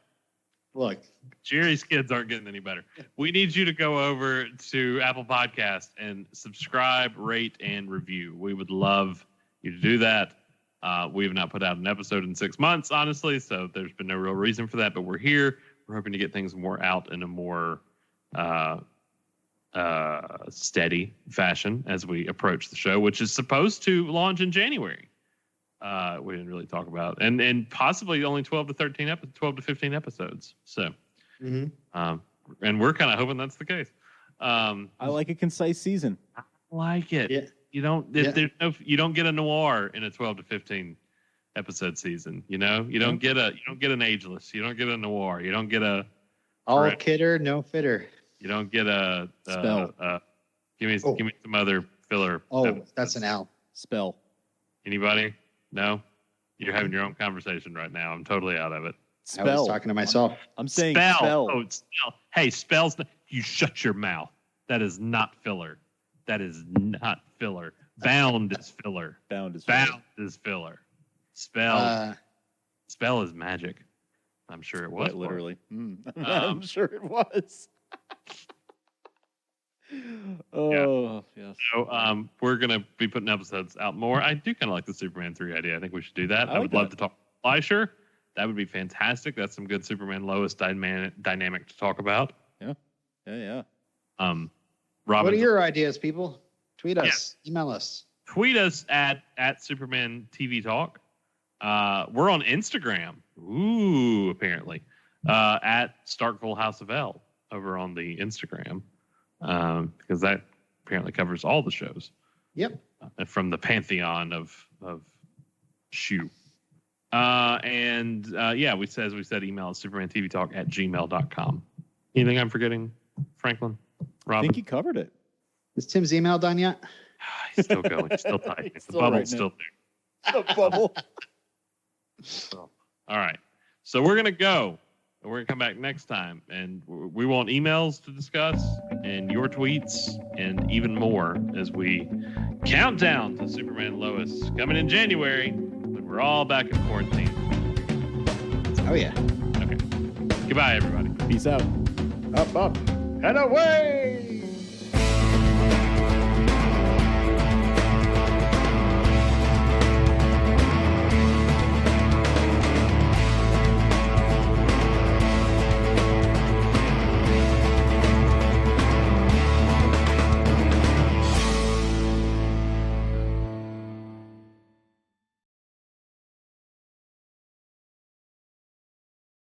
Look, Jerry's kids aren't getting any better. We need you to go over to Apple Podcast and subscribe, rate, and review. We would love you to do that. We have not put out an episode in 6 months, honestly, so there's been no real reason for that, but we're here. We're hoping to get things more out in a more steady fashion as we approach the show, which is supposed to launch in January. We didn't really talk about, and possibly only 12 to 15 episodes. So, and we're kind of hoping that's the case. I like a concise season. I like it. Yeah. You don't. You don't get a noir in a 12 to 15 episode season. You know, you don't get an ageless. You don't get a noir. You don't get a all kidder, no fitter. You don't get a spell. Give me some other filler. Oh, that's an L. Spell. Anybody? No. You're having your own conversation right now. I'm totally out of it. I was talking to myself. I'm saying Spell. spell. Oh, spell. Hey, spells. You shut your mouth. That is not filler. That is not filler. Bound is filler. Bound is filler. Bound is filler. Spell. Spell is magic. I'm sure it was. Quite literally. I'm sure it was. Yes. So we're gonna be putting episodes out more. I do kind of like the Superman 3 idea. I think we should do that. I would love to talk to Fleischer. That would be fantastic. That's some good Superman Lois dynamic to talk about. Yeah. Robin, What are your ideas, people? Tweet us, email us. Tweet us at Superman TV Talk. We're on Instagram. Ooh, apparently. At Starkville House of L over on the Instagram. Because that apparently covers all the shows. Yep. From the pantheon of shoe. We said email at supermantvtalk@gmail.com. Anything I'm forgetting, Franklin? Robin? I think you covered it. Is Tim's email done yet? He's still going. He's still typing. The bubble's still there. The bubble. All right. So we're going to go. We're going to come back next time. And we want emails to discuss and your tweets and even more as we count down to Superman Lois coming in January when we're all back in quarantine. Oh, yeah. Okay. Goodbye, everybody. Peace out. Up, and away!